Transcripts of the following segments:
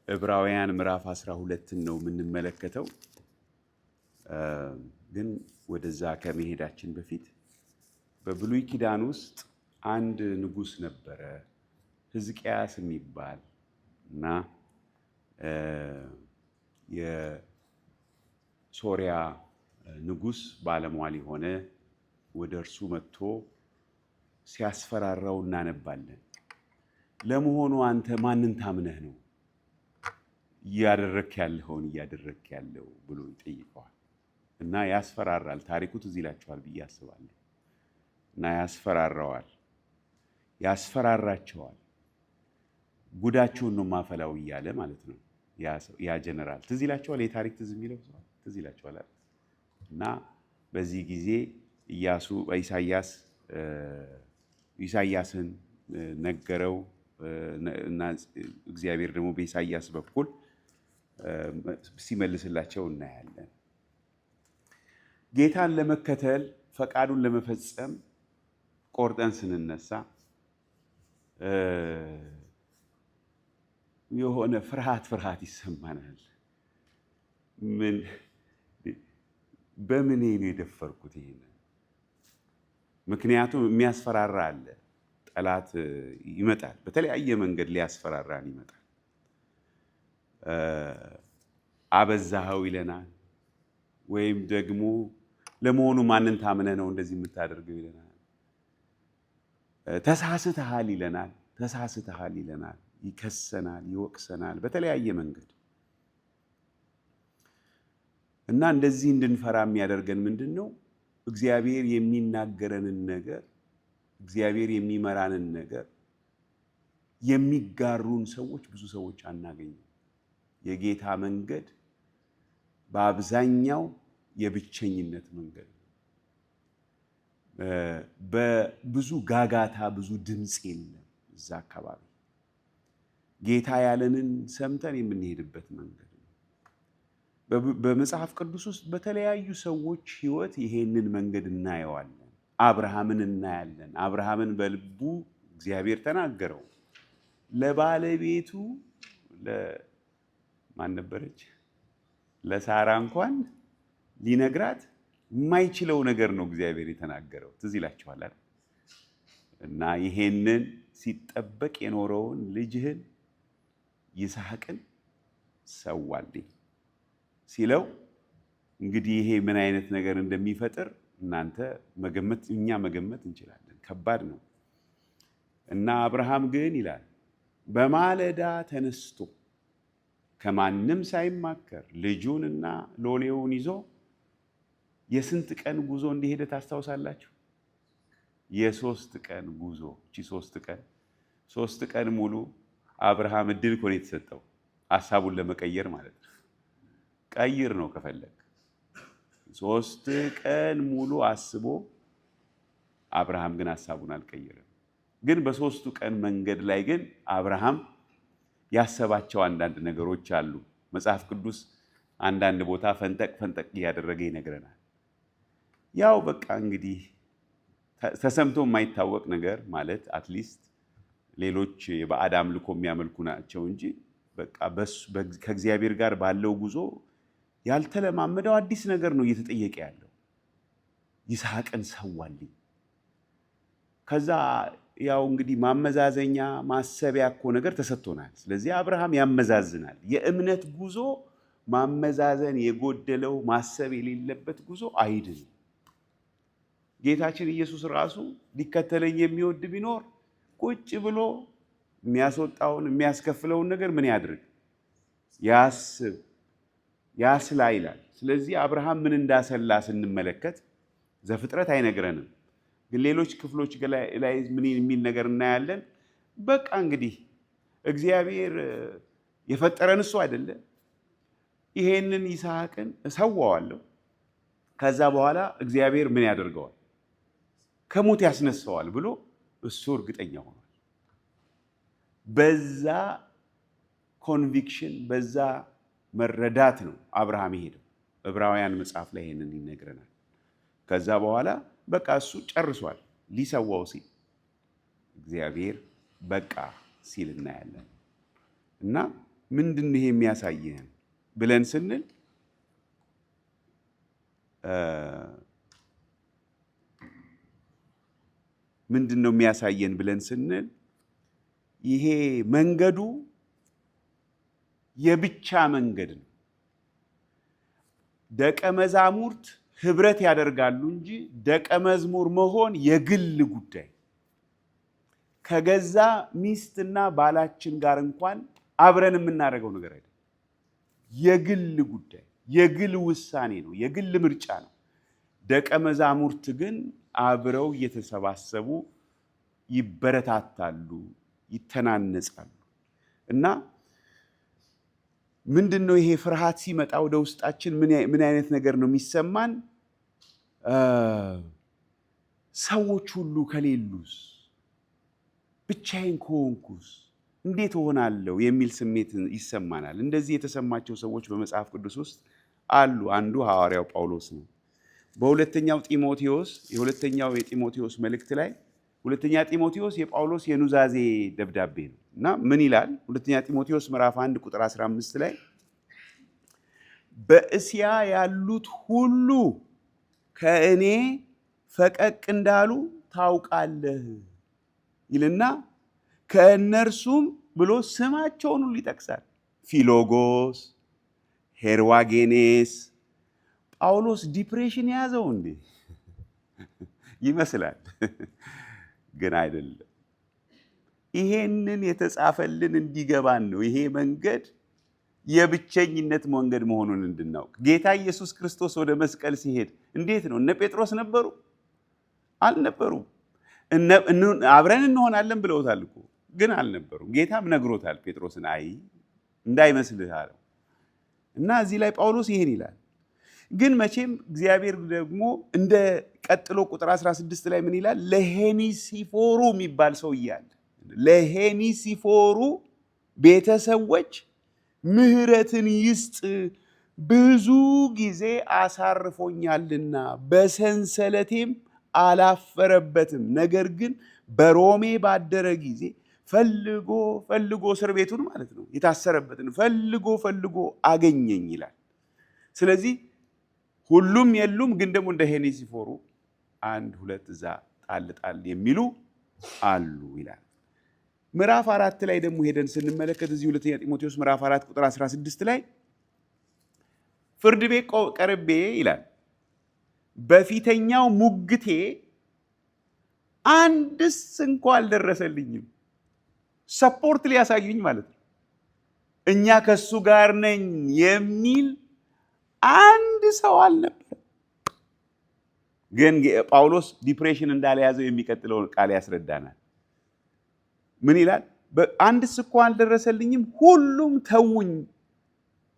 ዕብራውያን ምዕራፍ 12 ነው የምንመለከተው። ግን ወደዛ ከመሄዳችን በፊት በብሉይ ኪዳን ውስጥ አንድ ንጉስ ነበረ ሕዝቅያስ የሚባል እና የሶሪያ ንጉስ ባለሟል የሆነ ወደ እርሱ መጥቶ ሲያስፈራራው እናነባለን። ለመሆኑ አንተ ማንን ታምነህ ነው እያደረክ ያለው ብሎ ይጠይቀዋል። እና ያስፈራራል። ታሪኩ ትዝ ይላችኋል ብዬ አስባለሁ። እና ያስፈራራቸዋል። ጉዳቸውን ነው ማፈላው እያለ ማለት ነው። ያ ጀነራል ትዝ ይላችኋል። የታሪክ ትዝ የሚለው ሰው ትዝ ይላችኋል። እና በዚህ ጊዜ ኢሳያስን ነገረው እና እግዚአብሔር ደግሞ በኢሳያስ በኩል ሲመልስላቸው እናያለን። ጌታን ለመከተል ፈቃዱን ለመፈጸም ቆርጠን ስንነሳ የሆነ ፍርሃት ይሰማናል። በምን ነው የደፈርኩት ይሄንን? ምክንያቱም የሚያስፈራራ አለ። ጠላት ይመጣል፣ በተለያየ መንገድ ሊያስፈራራን ይመጣል። አበዛኸው ይለናል፣ ወይም ደግሞ ለመሆኑ ማንን ታምነህ ነው እንደዚህ የምታደርገው ይለናል። ተሳስተሃል ይለናል፣ ይከሰናል፣ ይወቅሰናል በተለያየ መንገድ። እና እንደዚህ እንድንፈራ የሚያደርገን ምንድን ነው? እግዚአብሔር የሚናገረንን ነገር፣ እግዚአብሔር የሚመራንን ነገር የሚጋሩን ሰዎች ብዙ ሰዎች አናገኝም። የጌታ መንገድ በአብዛኛው የብቸኝነት መንገድ ነው። በብዙ ጋጋታ፣ ብዙ ድምፅ የለም እዛ አካባቢ። ጌታ ያለንን ሰምተን የምንሄድበት መንገድ ነው። በመጽሐፍ ቅዱስ ውስጥ በተለያዩ ሰዎች ሕይወት ይሄንን መንገድ እናየዋለን። አብርሃምን እናያለን። አብርሃምን በልቡ እግዚአብሔር ተናገረው። ለባለቤቱ ማን ነበረች? ለሳራ እንኳን ሊነግራት የማይችለው ነገር ነው እግዚአብሔር የተናገረው። ትዝ ይላችኋል አይደል? እና ይሄንን ሲጠበቅ የኖረውን ልጅህን ይስሐቅን ሰዋልኝ ሲለው እንግዲህ ይሄ ምን አይነት ነገር እንደሚፈጥር እናንተ እኛ መገመት እንችላለን። ከባድ ነው። እና አብርሃም ግን ይላል በማለዳ ተነስቶ ከማንም ሳይማከር ልጁንና ሎሌውን ይዞ የስንት ቀን ጉዞ እንደሄደ ታስታውሳላችሁ? የ3 ቀን ጉዞ። እቺ 3 ቀን ሙሉ አብርሃም እድል እኮ ነው የተሰጠው ሐሳቡን ለመቀየር ማለት ነው። ቀይር ነው ከፈለግ። 3 ቀን ሙሉ አስቦ አብርሃም ግን ሐሳቡን አልቀየረም። ግን በ3ቱ ቀን መንገድ ላይ ግን አብርሃም ያሰባቸው አንዳንድ ነገሮች አሉ። መጽሐፍ ቅዱስ አንዳንድ ቦታ ፈንጠቅ እያደረገ ይነግረናል። ያው በቃ እንግዲህ ተሰምቶ የማይታወቅ ነገር ማለት አትሊስት ሌሎች የባዕድ አምልኮ የሚያመልኩ ናቸው እንጂ በቃ ከእግዚአብሔር ጋር ባለው ጉዞ ያልተለማመደው አዲስ ነገር ነው እየተጠየቀ ያለው። ይስሐቅን ሰዋልኝ። ከዛ ያው እንግዲህ ማመዛዘኛ ማሰቢያ እኮ ነገር ተሰጥቶናል። ስለዚህ አብርሃም ያመዛዝናል። የእምነት ጉዞ ማመዛዘን የጎደለው ማሰብ የሌለበት ጉዞ አይድንም። ጌታችን ኢየሱስ ራሱ ሊከተለኝ የሚወድ ቢኖር ቁጭ ብሎ የሚያስወጣውን የሚያስከፍለውን ነገር ምን ያድርግ? ያስብ፣ ያስላ ይላል። ስለዚህ አብርሃም ምን እንዳሰላ ስንመለከት ዘፍጥረት አይነግረንም፣ ግን ሌሎች ክፍሎች ላይ ምን የሚል ነገር እናያለን። በቃ እንግዲህ እግዚአብሔር የፈጠረን እሱ አይደለ? ይሄንን ይስሐቅን እሰዋዋለሁ፣ ከዛ በኋላ እግዚአብሔር ምን ያደርገዋል? ከሞት ያስነሳዋል ብሎ እሱ እርግጠኛ ሆኗል። በዛ ኮንቪክሽን፣ በዛ መረዳት ነው አብርሃም የሄደው። ዕብራውያን መጽሐፍ ላይ ይሄንን ይነግረናል። ከዛ በኋላ በቃ እሱ ጨርሷል። ሊሰዋው ሲል እግዚአብሔር በቃ ሲል እናያለን። እና ምንድን ነው ይሄ የሚያሳየን ብለን ስንል ምንድን ነው የሚያሳየን ብለን ስንል ይሄ መንገዱ የብቻ መንገድ ነው። ደቀ መዛሙርት ህብረት ያደርጋሉ እንጂ ደቀ መዝሙር መሆን የግል ጉዳይ ከገዛ ሚስትና ባላችን ጋር እንኳን አብረን የምናደርገው ነገር አይደለም። የግል ጉዳይ፣ የግል ውሳኔ ነው፣ የግል ምርጫ ነው። ደቀ መዛሙርት ግን አብረው እየተሰባሰቡ ይበረታታሉ፣ ይተናነጻሉ። እና ምንድነው ይሄ ፍርሃት ሲመጣ ወደ ውስጣችን ምን አይነት ነገር ነው የሚሰማን? ሰዎች ሁሉ ከሌሉስ፣ ብቻዬን ከሆንኩስ እንዴት እሆናለሁ የሚል ስሜት ይሰማናል። እንደዚህ የተሰማቸው ሰዎች በመጽሐፍ ቅዱስ ውስጥ አሉ። አንዱ ሐዋርያው ጳውሎስ ነው። በሁለተኛው የጢሞቴዎስ መልእክት ላይ ሁለተኛ ጢሞቴዎስ የጳውሎስ የኑዛዜ ደብዳቤ ነው እና ምን ይላል? ሁለተኛ ጢሞቴዎስ ምዕራፍ 1 ቁጥር 15 ላይ በእስያ ያሉት ሁሉ ከእኔ ፈቀቅ እንዳሉ ታውቃለህ ይልና ከእነርሱም ብሎ ስማቸውን ሁሉ ይጠቅሳል። ፊሎጎስ፣ ሄርዋጌኔስ። ጳውሎስ ዲፕሬሽን የያዘው እንዴ ይመስላል፣ ግን አይደለም። ይሄንን የተጻፈልን እንዲገባን ነው። ይሄ መንገድ የብቸኝነት መንገድ መሆኑን እንድናውቅ። ጌታ ኢየሱስ ክርስቶስ ወደ መስቀል ሲሄድ እንዴት ነው? እነ ጴጥሮስ ነበሩ? አልነበሩም። አብረን እንሆናለን ብለውታል እኮ፣ ግን አልነበሩም። ጌታም ነግሮታል ጴጥሮስን፣ አይ እንዳይመስልህ አለው። እና እዚህ ላይ ጳውሎስ ይሄን ይላል። ግን መቼም እግዚአብሔር ደግሞ እንደ ቀጥሎ ቁጥር 16 ላይ ምን ይላል? ለሄኒሲፎሩ የሚባል ሰው እያለ ለሄኒሲፎሩ ቤተሰቦች ምሕረትን ይስጥ፣ ብዙ ጊዜ አሳርፎኛልና በሰንሰለቴም አላፈረበትም። ነገር ግን በሮሜ ባደረ ጊዜ ፈልጎ እስር ቤቱን ማለት ነው የታሰረበትን ፈልጎ አገኘኝ ይላል። ስለዚህ ሁሉም የሉም፣ ግን ደግሞ እንደ ሄኔሲፎሩ 1-2 እዛ ጣል የሚሉ አሉ ይላል። ምዕራፍ 4 ላይ ደግሞ ሄደን ስንመለከት እዚህ ሁለተኛ ጢሞቴዎስ ምዕራፍ 4 ቁጥር 16 ላይ ፍርድ ቤት ቀርቤ ይላል በፊተኛው ሙግቴ አንድስ እንኳ አልደረሰልኝም። ሰፖርት ሊያሳዩኝ ማለት ነው። እኛ ከሱ ጋር ነኝ የሚል አንድ ሰው አልነበረ። ግን ጳውሎስ ዲፕሬሽን እንዳልያዘው የሚቀጥለውን ቃል ያስረዳናል። ምን ይላል? አንድስ እንኳ አልደረሰልኝም፣ ሁሉም ተውኝ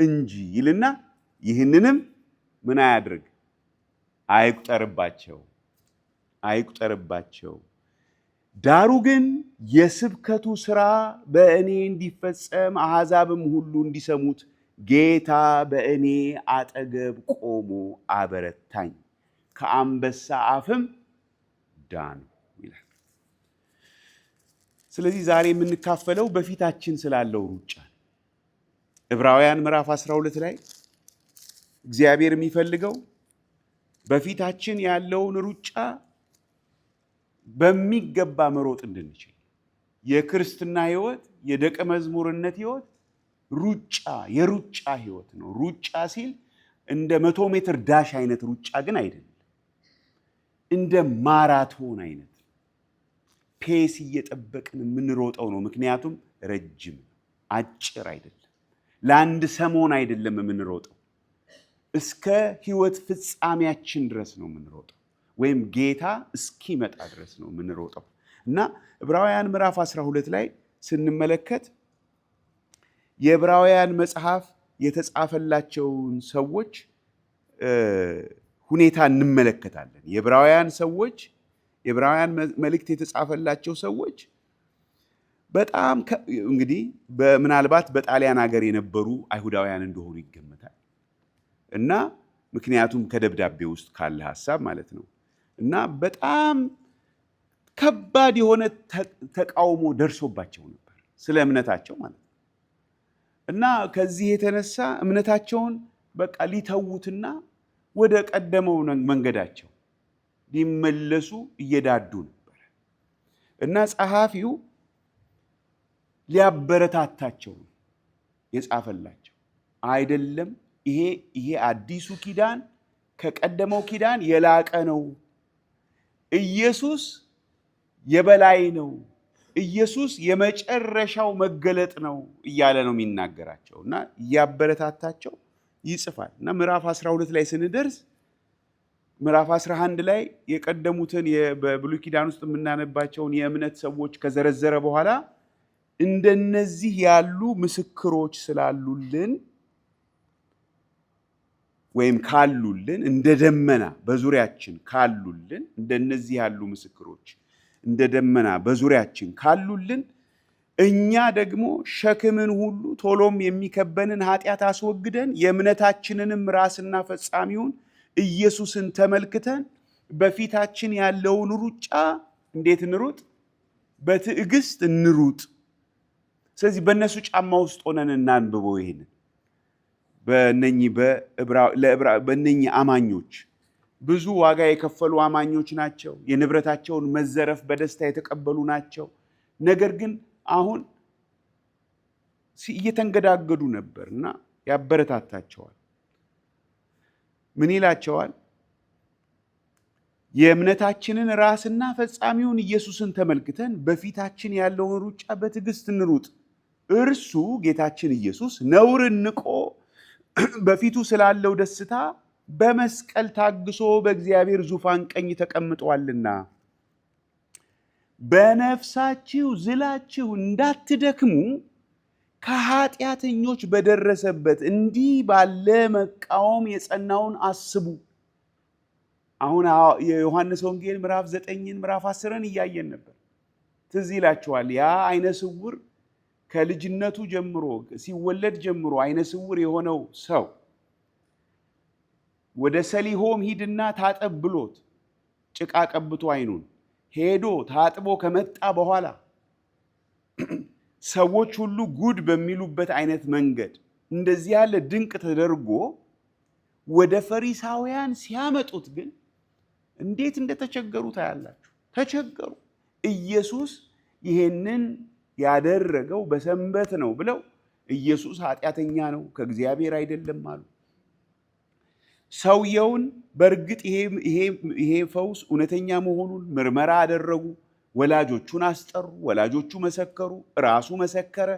እንጂ ይልና ይህንንም ምን አያድርግ? አይቁጠርባቸው። ዳሩ ግን የስብከቱ ሥራ በእኔ እንዲፈጸም አሕዛብም ሁሉ እንዲሰሙት ጌታ በእኔ አጠገብ ቆሞ አበረታኝ፣ ከአንበሳ አፍም ዳንሁ ይላል። ስለዚህ ዛሬ የምንካፈለው በፊታችን ስላለው ሩጫ። ዕብራውያን ምዕራፍ 12 ላይ እግዚአብሔር የሚፈልገው በፊታችን ያለውን ሩጫ በሚገባ መሮጥ እንድንችል። የክርስትና ሕይወት፣ የደቀ መዝሙርነት ሕይወት የሩጫ ሕይወት ነው። ሩጫ ሲል እንደ 100 ሜትር ዳሽ አይነት ሩጫ ግን አይደለም። እንደ ማራቶን አይነት ፔስ እየጠበቅን የምንሮጠው ነው። ምክንያቱም ረጅም፣ አጭር አይደለም። ለአንድ ሰሞን አይደለም የምንሮጠው፣ እስከ ሕይወት ፍጻሜያችን ድረስ ነው የምንሮጠው፣ ወይም ጌታ እስኪመጣ ድረስ ነው የምንሮጠው። እና ዕብራውያን ምዕራፍ 12 ላይ ስንመለከት የዕብራውያን መጽሐፍ የተጻፈላቸውን ሰዎች ሁኔታ እንመለከታለን። የዕብራውያን መልእክት የተጻፈላቸው ሰዎች በጣም እንግዲህ ምናልባት በጣሊያን ሀገር የነበሩ አይሁዳውያን እንደሆኑ ይገመታል። እና ምክንያቱም ከደብዳቤ ውስጥ ካለ ሐሳብ ማለት ነው። እና በጣም ከባድ የሆነ ተቃውሞ ደርሶባቸው ነበር ስለ እምነታቸው ማለት ነው። እና ከዚህ የተነሳ እምነታቸውን በቃ ሊተዉትና ወደ ቀደመው መንገዳቸው ሊመለሱ እየዳዱ ነበር። እና ጸሐፊው ሊያበረታታቸው የጻፈላቸው አይደለም። ይሄ አዲሱ ኪዳን ከቀደመው ኪዳን የላቀ ነው። ኢየሱስ የበላይ ነው። ኢየሱስ የመጨረሻው መገለጥ ነው እያለ ነው የሚናገራቸው እና እያበረታታቸው ይጽፋል። እና ምዕራፍ 12 ላይ ስንደርስ ምዕራፍ 11 ላይ የቀደሙትን በብሉይ ኪዳን ውስጥ የምናነባቸውን የእምነት ሰዎች ከዘረዘረ በኋላ እንደነዚህ ያሉ ምስክሮች ስላሉልን ወይም ካሉልን እንደ ደመና በዙሪያችን ካሉልን እንደነዚህ ያሉ ምስክሮች እንደ ደመና በዙሪያችን ካሉልን እኛ ደግሞ ሸክምን ሁሉ ቶሎም የሚከበንን ኃጢአት አስወግደን የእምነታችንንም ራስና ፈጻሚውን ኢየሱስን ተመልክተን በፊታችን ያለውን ሩጫ እንዴት እንሩጥ? በትዕግስት እንሩጥ። ስለዚህ በእነሱ ጫማ ውስጥ ሆነን እናንብበው። ይሄንን በእነኚህ አማኞች ብዙ ዋጋ የከፈሉ አማኞች ናቸው። የንብረታቸውን መዘረፍ በደስታ የተቀበሉ ናቸው። ነገር ግን አሁን እየተንገዳገዱ ነበር እና ያበረታታቸዋል። ምን ይላቸዋል? የእምነታችንን ራስና ፈጻሚውን ኢየሱስን ተመልክተን በፊታችን ያለውን ሩጫ በትዕግስት እንሩጥ። እርሱ ጌታችን ኢየሱስ ነውርን ንቆ በፊቱ ስላለው ደስታ በመስቀል ታግሶ በእግዚአብሔር ዙፋን ቀኝ ተቀምጧልና። በነፍሳችሁ ዝላችሁ እንዳትደክሙ ከኃጢአተኞች በደረሰበት እንዲህ ባለ መቃወም የጸናውን አስቡ። አሁን የዮሐንስ ወንጌል ምዕራፍ 9ን ምዕራፍ 10ን እያየን ነበር። ትዝ ይላችኋል። ያ አይነ ስውር ከልጅነቱ ጀምሮ ሲወለድ ጀምሮ አይነ ስውር የሆነው ሰው ወደ ሰሊሆም ሂድና ታጠብ ብሎት ጭቃ ቀብቶ አይኑን ሄዶ ታጥቦ ከመጣ በኋላ ሰዎች ሁሉ ጉድ በሚሉበት አይነት መንገድ እንደዚህ ያለ ድንቅ ተደርጎ ወደ ፈሪሳውያን ሲያመጡት ግን እንዴት እንደተቸገሩ ታያላችሁ። ተቸገሩ። ኢየሱስ ይሄንን ያደረገው በሰንበት ነው ብለው ኢየሱስ ኃጢአተኛ ነው ከእግዚአብሔር አይደለም አሉ። ሰውየውን በእርግጥ ይሄ ፈውስ እውነተኛ መሆኑን ምርመራ አደረጉ። ወላጆቹን አስጠሩ። ወላጆቹ መሰከሩ። ራሱ መሰከረ።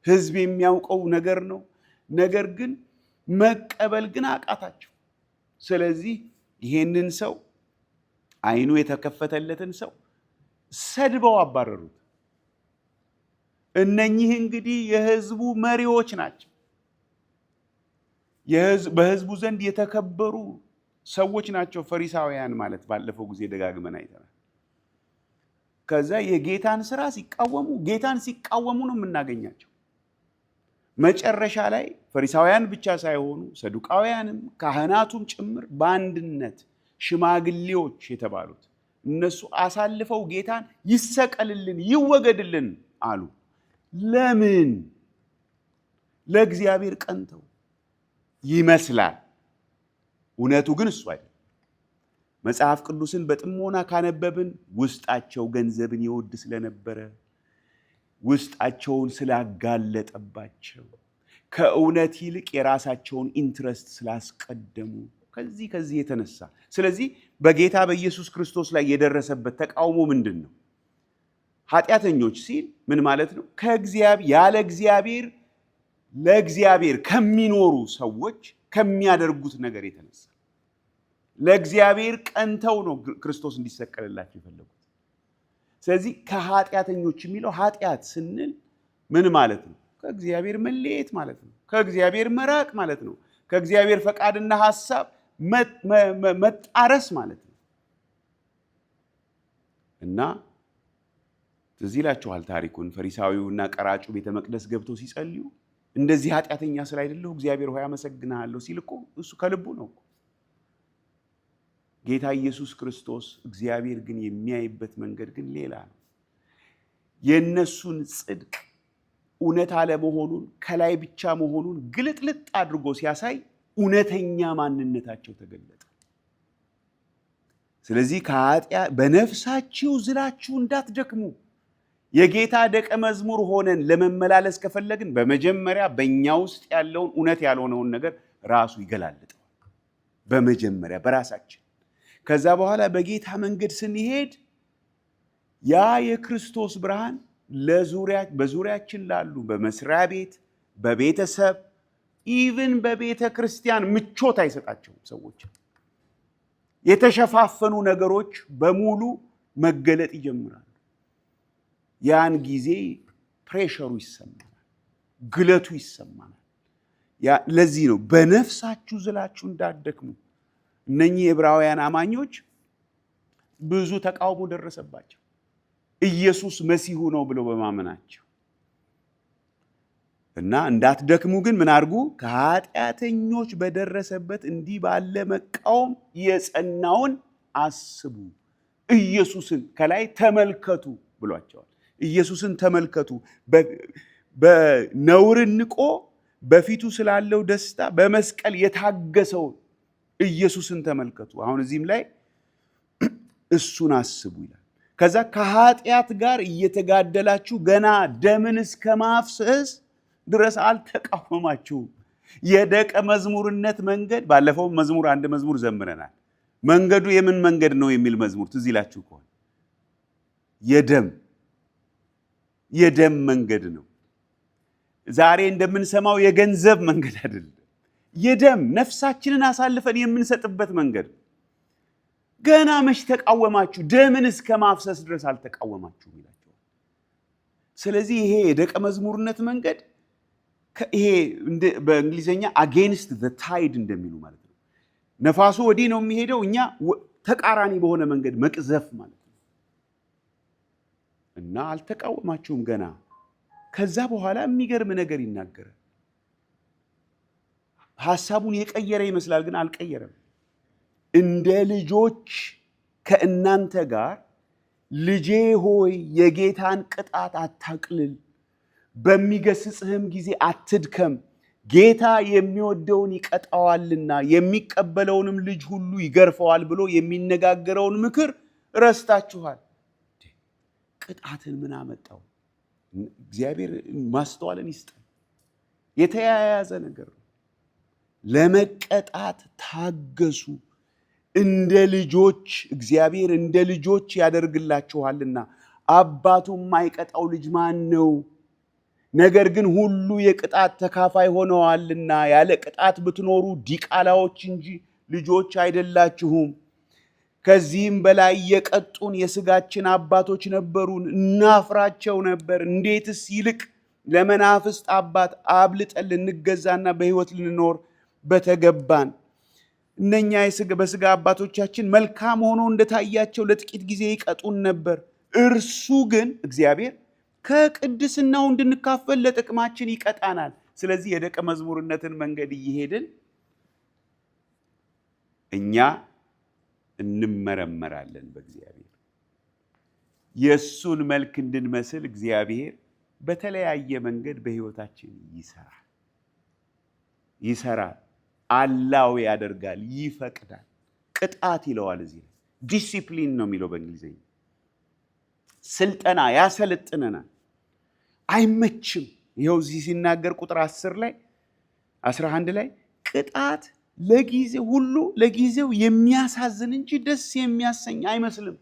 ሕዝብ የሚያውቀው ነገር ነው። ነገር ግን መቀበል ግን አቃታቸው። ስለዚህ ይሄንን ሰው አይኑ የተከፈተለትን ሰው ሰድበው አባረሩት። እነኚህ እንግዲህ የሕዝቡ መሪዎች ናቸው። በሕዝቡ ዘንድ የተከበሩ ሰዎች ናቸው ፈሪሳውያን ማለት ባለፈው ጊዜ ደጋግመን አይተናል። ከዛ የጌታን ስራ ጌታን ሲቃወሙ ነው የምናገኛቸው። መጨረሻ ላይ ፈሪሳውያን ብቻ ሳይሆኑ ሰዱቃውያንም ካህናቱም ጭምር በአንድነት ሽማግሌዎች የተባሉት እነሱ አሳልፈው ጌታን ይሰቀልልን፣ ይወገድልን አሉ። ለምን? ለእግዚአብሔር ቀንተው ይመስላል። እውነቱ ግን እሱ አይደለም። መጽሐፍ ቅዱስን በጥሞና ካነበብን ውስጣቸው ገንዘብን ይወድ ስለነበረ ውስጣቸውን ስላጋለጠባቸው ከእውነት ይልቅ የራሳቸውን ኢንትረስት ስላስቀደሙ ከዚህ የተነሳ ስለዚህ በጌታ በኢየሱስ ክርስቶስ ላይ የደረሰበት ተቃውሞ ምንድን ነው? ኃጢአተኞች ሲል ምን ማለት ነው? ያለ እግዚአብሔር ለእግዚአብሔር ከሚኖሩ ሰዎች ከሚያደርጉት ነገር የተነሳ ለእግዚአብሔር ቀንተው ነው ክርስቶስ እንዲሰቀልላቸው የፈለጉት። ስለዚህ ከኃጢአተኞች የሚለው ኃጢአት ስንል ምን ማለት ነው? ከእግዚአብሔር መለየት ማለት ነው። ከእግዚአብሔር መራቅ ማለት ነው። ከእግዚአብሔር ፈቃድና ሐሳብ መጣረስ ማለት ነው። እና ትዝ ይላችኋል ታሪኩን። ፈሪሳዊውና ቀራጩ ቤተ መቅደስ ገብተው ሲጸልዩ እንደዚህ ኃጢአተኛ ስላይደለሁ እግዚአብሔር ሆይ አመሰግንሃለሁ ሲል እኮ እሱ ከልቡ ነው። ጌታ ኢየሱስ ክርስቶስ እግዚአብሔር ግን የሚያይበት መንገድ ግን ሌላ ነው። የእነሱን ጽድቅ እውነት አለመሆኑን ከላይ ብቻ መሆኑን ግልጥልጥ አድርጎ ሲያሳይ እውነተኛ ማንነታቸው ተገለጠ። ስለዚህ በነፍሳችሁ ዝላችሁ እንዳትደክሙ የጌታ ደቀ መዝሙር ሆነን ለመመላለስ ከፈለግን በመጀመሪያ በእኛ ውስጥ ያለውን እውነት ያልሆነውን ነገር ራሱ ይገላልጠዋል። በመጀመሪያ በራሳችን። ከዛ በኋላ በጌታ መንገድ ስንሄድ ያ የክርስቶስ ብርሃን በዙሪያችን ላሉ በመስሪያ ቤት፣ በቤተሰብ፣ ኢቭን በቤተ ክርስቲያን ምቾት አይሰጣቸውም። ሰዎች የተሸፋፈኑ ነገሮች በሙሉ መገለጥ ይጀምራሉ። ያን ጊዜ ፕሬሸሩ ይሰማናል፣ ግለቱ ይሰማናል። ለዚህ ነው በነፍሳችሁ ዝላችሁ እንዳትደክሙ። እነኚህ የዕብራውያን አማኞች ብዙ ተቃውሞ ደረሰባቸው ኢየሱስ መሲሁ ነው ብለው በማመናቸው እና እንዳትደክሙ ግን ምን አድርጉ? ከኃጢአተኞች በደረሰበት እንዲህ ባለ መቃወም የጸናውን አስቡ። ኢየሱስን ከላይ ተመልከቱ ብሏቸዋል። ኢየሱስን ተመልከቱ። በነውርን ንቆ በፊቱ ስላለው ደስታ በመስቀል የታገሰውን ኢየሱስን ተመልከቱ። አሁን እዚህም ላይ እሱን አስቡ ይላል። ከዛ ከኃጢአት ጋር እየተጋደላችሁ ገና ደምን እስከ ማፍሰስ ድረስ አልተቃወማችሁም። የደቀ መዝሙርነት መንገድ ባለፈው አንድ መዝሙር ዘምረናል። መንገዱ የምን መንገድ ነው የሚል መዝሙር ትዝ ይላችሁ ከሆነ የደም መንገድ ነው። ዛሬ እንደምንሰማው የገንዘብ መንገድ አይደለም። የደም ነፍሳችንን አሳልፈን የምንሰጥበት መንገድ ነው። ገና መች ተቃወማችሁ? ደምን እስከ ማፍሰስ ድረስ አልተቃወማችሁም ይላቸዋል። ስለዚህ ይሄ የደቀ መዝሙርነት መንገድ ይሄ በእንግሊዝኛ አጌንስት ዘ ታይድ እንደሚሉ ማለት ነው። ነፋሱ ወዲህ ነው የሚሄደው፣ እኛ ተቃራኒ በሆነ መንገድ መቅዘፍ ማለት ነው። እና አልተቃወማችሁም ገና። ከዛ በኋላ የሚገርም ነገር ይናገራል። ሐሳቡን የቀየረ ይመስላል፣ ግን አልቀየረም። እንደ ልጆች ከእናንተ ጋር ልጄ ሆይ የጌታን ቅጣት አታቅልል፣ በሚገስጽህም ጊዜ አትድከም፣ ጌታ የሚወደውን ይቀጣዋልና የሚቀበለውንም ልጅ ሁሉ ይገርፈዋል ብሎ የሚነጋገረውን ምክር ረስታችኋል። ቅጣትን ምን አመጣው? እግዚአብሔር ማስተዋልን ይስጠን። የተያያዘ ነገር ነው። ለመቀጣት ታገሱ፣ እንደ ልጆች እግዚአብሔር እንደ ልጆች ያደርግላችኋልና። አባቱ የማይቀጣው ልጅ ማን ነው? ነገር ግን ሁሉ የቅጣት ተካፋይ ሆነዋልና ያለ ቅጣት ብትኖሩ ዲቃላዎች እንጂ ልጆች አይደላችሁም። ከዚህም በላይ የቀጡን የሥጋችን አባቶች ነበሩን፣ እናፍራቸው ነበር። እንዴትስ ይልቅ ለመናፍስት አባት አብልጠን ልንገዛና በሕይወት ልንኖር በተገባን። እነኛ በሥጋ አባቶቻችን መልካም ሆኖ እንደታያቸው ለጥቂት ጊዜ ይቀጡን ነበር። እርሱ ግን እግዚአብሔር ከቅድስናው እንድንካፈል ለጥቅማችን ይቀጣናል። ስለዚህ የደቀ መዝሙርነትን መንገድ እየሄድን እኛ እንመረመራለን በእግዚአብሔር። የእሱን መልክ እንድንመስል እግዚአብሔር በተለያየ መንገድ በሕይወታችን ይሰራል፣ አላው ያደርጋል፣ ይፈቅዳል። ቅጣት ይለዋል እዚህ ላይ ዲሲፕሊን ነው የሚለው በእንግሊዝኛ። ስልጠና ያሰለጥነናል። አይመችም። ይኸው እዚህ ሲናገር ቁጥር 11 ላይ ቅጣት ለጊዜው የሚያሳዝን እንጂ ደስ የሚያሰኝ አይመስልም።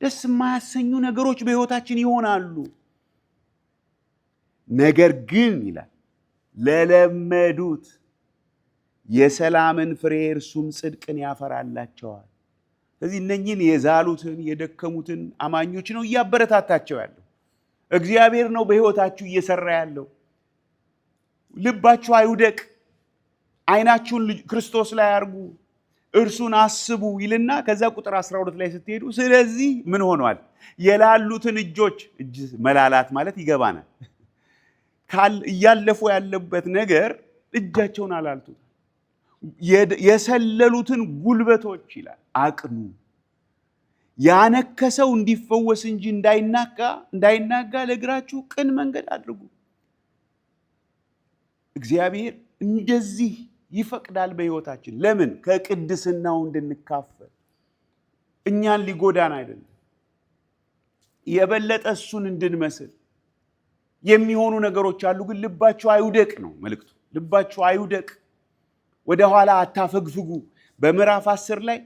ደስ የማያሰኙ ነገሮች በሕይወታችን ይሆናሉ። ነገር ግን ይላል ለለመዱት የሰላምን ፍሬ እርሱም ጽድቅን ያፈራላቸዋል። ስለዚህ እነኝህን የዛሉትን የደከሙትን አማኞች ነው እያበረታታቸው ያለው። እግዚአብሔር ነው በሕይወታችሁ እየሰራ ያለው። ልባችሁ አይውደቅ፣ አይናችሁን ክርስቶስ ላይ አርጉ፣ እርሱን አስቡ ይልና ከዛ ቁጥር 12 ላይ ስትሄዱ ስለዚህ ምን ሆኗል? የላሉትን እጆች መላላት ማለት ይገባናል። እያለፉ ያለበት ነገር እጃቸውን አላልቱት። የሰለሉትን ጉልበቶች ይላል አቅኑ። ያነከሰው እንዲፈወስ እንጂ እንዳይናጋ ለእግራችሁ ቅን መንገድ አድርጉ። እግዚአብሔር እንደዚህ ይፈቅዳል በሕይወታችን። ለምን? ከቅድስናው እንድንካፈል፣ እኛን ሊጎዳን አይደለም፣ የበለጠ እሱን እንድንመስል የሚሆኑ ነገሮች አሉ። ግን ልባችሁ አይውደቅ ነው መልእክቱ። ልባችሁ አይውደቅ፣ ወደ ኋላ አታፈግፍጉ። በምዕራፍ 10 ላይ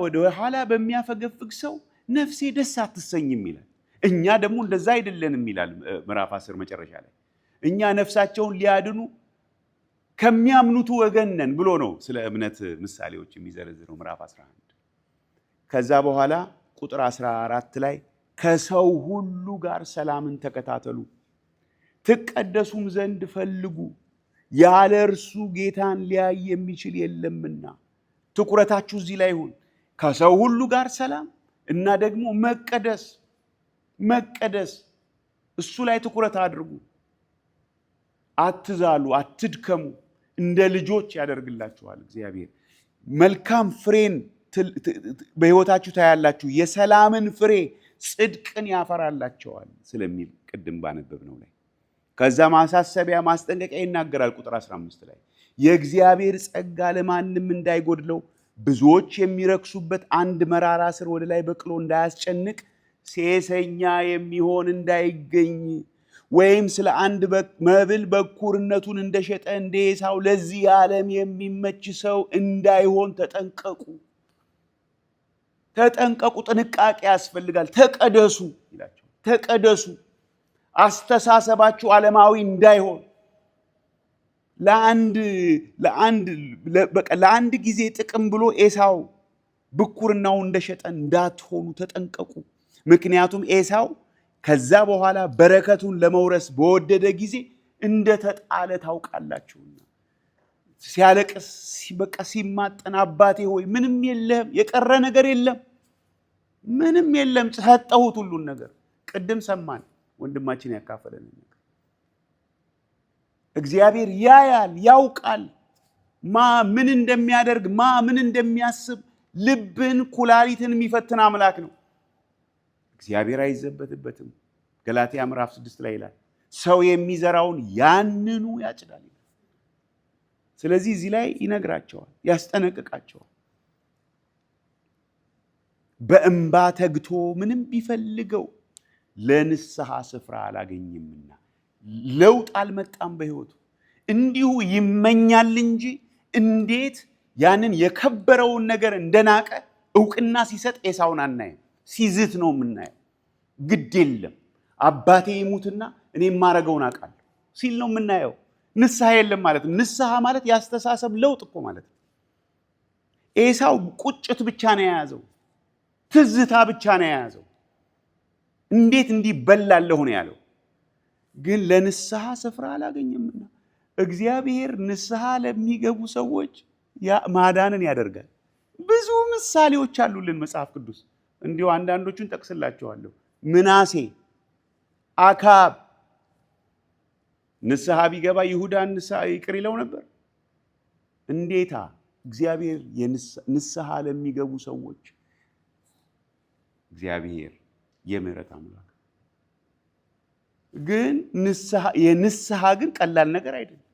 ወደ ኋላ በሚያፈገፍግ ሰው ነፍሴ ደስ አትሰኝም ይላል። እኛ ደግሞ እንደዛ አይደለንም ይላል ምዕራፍ 10 መጨረሻ ላይ። እኛ ነፍሳቸውን ሊያድኑ ከሚያምኑት ወገን ነን ብሎ ነው ስለ እምነት ምሳሌዎች የሚዘረዝረው ምዕራፍ 11። ከዛ በኋላ ቁጥር 14 ላይ ከሰው ሁሉ ጋር ሰላምን ተከታተሉ፣ ትቀደሱም ዘንድ ፈልጉ፣ ያለ እርሱ ጌታን ሊያይ የሚችል የለምና። ትኩረታችሁ እዚህ ላይ ይሁን። ከሰው ሁሉ ጋር ሰላም እና ደግሞ መቀደስ፣ እሱ ላይ ትኩረት አድርጉ። አትዛሉ፣ አትድከሙ፣ እንደ ልጆች ያደርግላችኋል እግዚአብሔር። መልካም ፍሬን በሕይወታችሁ ታያላችሁ፣ የሰላምን ፍሬ ጽድቅን ያፈራላቸዋል ስለሚል ቅድም ባነበብነው ላይ ከዛ ማሳሰቢያ ማስጠንቀቂያ ይናገራል። ቁጥር 15 ላይ የእግዚአብሔር ጸጋ ለማንም እንዳይጎድለው ብዙዎች የሚረክሱበት አንድ መራራ ስር ወደ ላይ በቅሎ እንዳያስጨንቅ ሴሰኛ የሚሆን እንዳይገኝ ወይም ስለ አንድ መብል በኩርነቱን እንደሸጠ እንደ ኤሳው ለዚህ ዓለም የሚመች ሰው እንዳይሆን ተጠንቀቁ። ጥንቃቄ ያስፈልጋል። ተቀደሱ ይላቸው። ተቀደሱ። አስተሳሰባችሁ ዓለማዊ እንዳይሆን ለአንድ ጊዜ ጥቅም ብሎ ኤሳው ብኩርናው እንደሸጠ እንዳትሆኑ ተጠንቀቁ። ምክንያቱም ኤሳው ከዛ በኋላ በረከቱን ለመውረስ በወደደ ጊዜ እንደተጣለ ታውቃላችሁና ሲያለቅስ ሲማጠን አባቴ ሆይ ምንም የለህም፣ የቀረ ነገር የለም፣ ምንም የለም፣ ሰጠሁት ሁሉን ነገር። ቅድም ሰማን ወንድማችን ያካፈለን ነገር። እግዚአብሔር ያያል፣ ያውቃል ምን እንደሚያደርግ ምን እንደሚያስብ። ልብን ኩላሊትን የሚፈትን አምላክ ነው። እግዚአብሔር አይዘበትበትም። ገላትያ ምዕራፍ 6 ላይ ይላል ሰው የሚዘራውን ያንኑ ያጭዳል። ስለዚህ እዚህ ላይ ይነግራቸዋል፣ ያስጠነቅቃቸዋል። በእንባ ተግቶ ምንም ቢፈልገው ለንስሐ ስፍራ አላገኝምና። ለውጥ አልመጣም በሕይወቱ። እንዲሁ ይመኛል እንጂ እንዴት ያንን የከበረውን ነገር እንደናቀ እውቅና ሲሰጥ ኤሳውን አናይም። ሲዝት ነው የምናየው። ግድ የለም አባቴ ይሙትና እኔ የማረገውን አውቃለሁ ሲል ነው የምናየው። ንስሐ የለም ማለት ነው። ንስሐ ማለት ያስተሳሰብ ለውጥ እኮ ማለት ነው። ኤሳው ቁጭት ብቻ ነው የያዘው፣ ትዝታ ብቻ ነው የያዘው። እንዴት እንዲበላለሁ ነው ያለው። ግን ለንስሐ ስፍራ አላገኘምና እግዚአብሔር ንስሐ ለሚገቡ ሰዎች ማዳንን ያደርጋል። ብዙ ምሳሌዎች አሉልን መጽሐፍ ቅዱስ። እንዲሁ አንዳንዶቹን ጠቅስላቸዋለሁ። ምናሴ፣ አካብ ንስሐ ቢገባ ይሁዳን ንስሐ ይቅር ይለው ነበር? እንዴታ! እግዚአብሔር ንስሐ ለሚገቡ ሰዎች እግዚአብሔር የምህረት አምላክ። ግን የንስሐ ግን ቀላል ነገር አይደለም።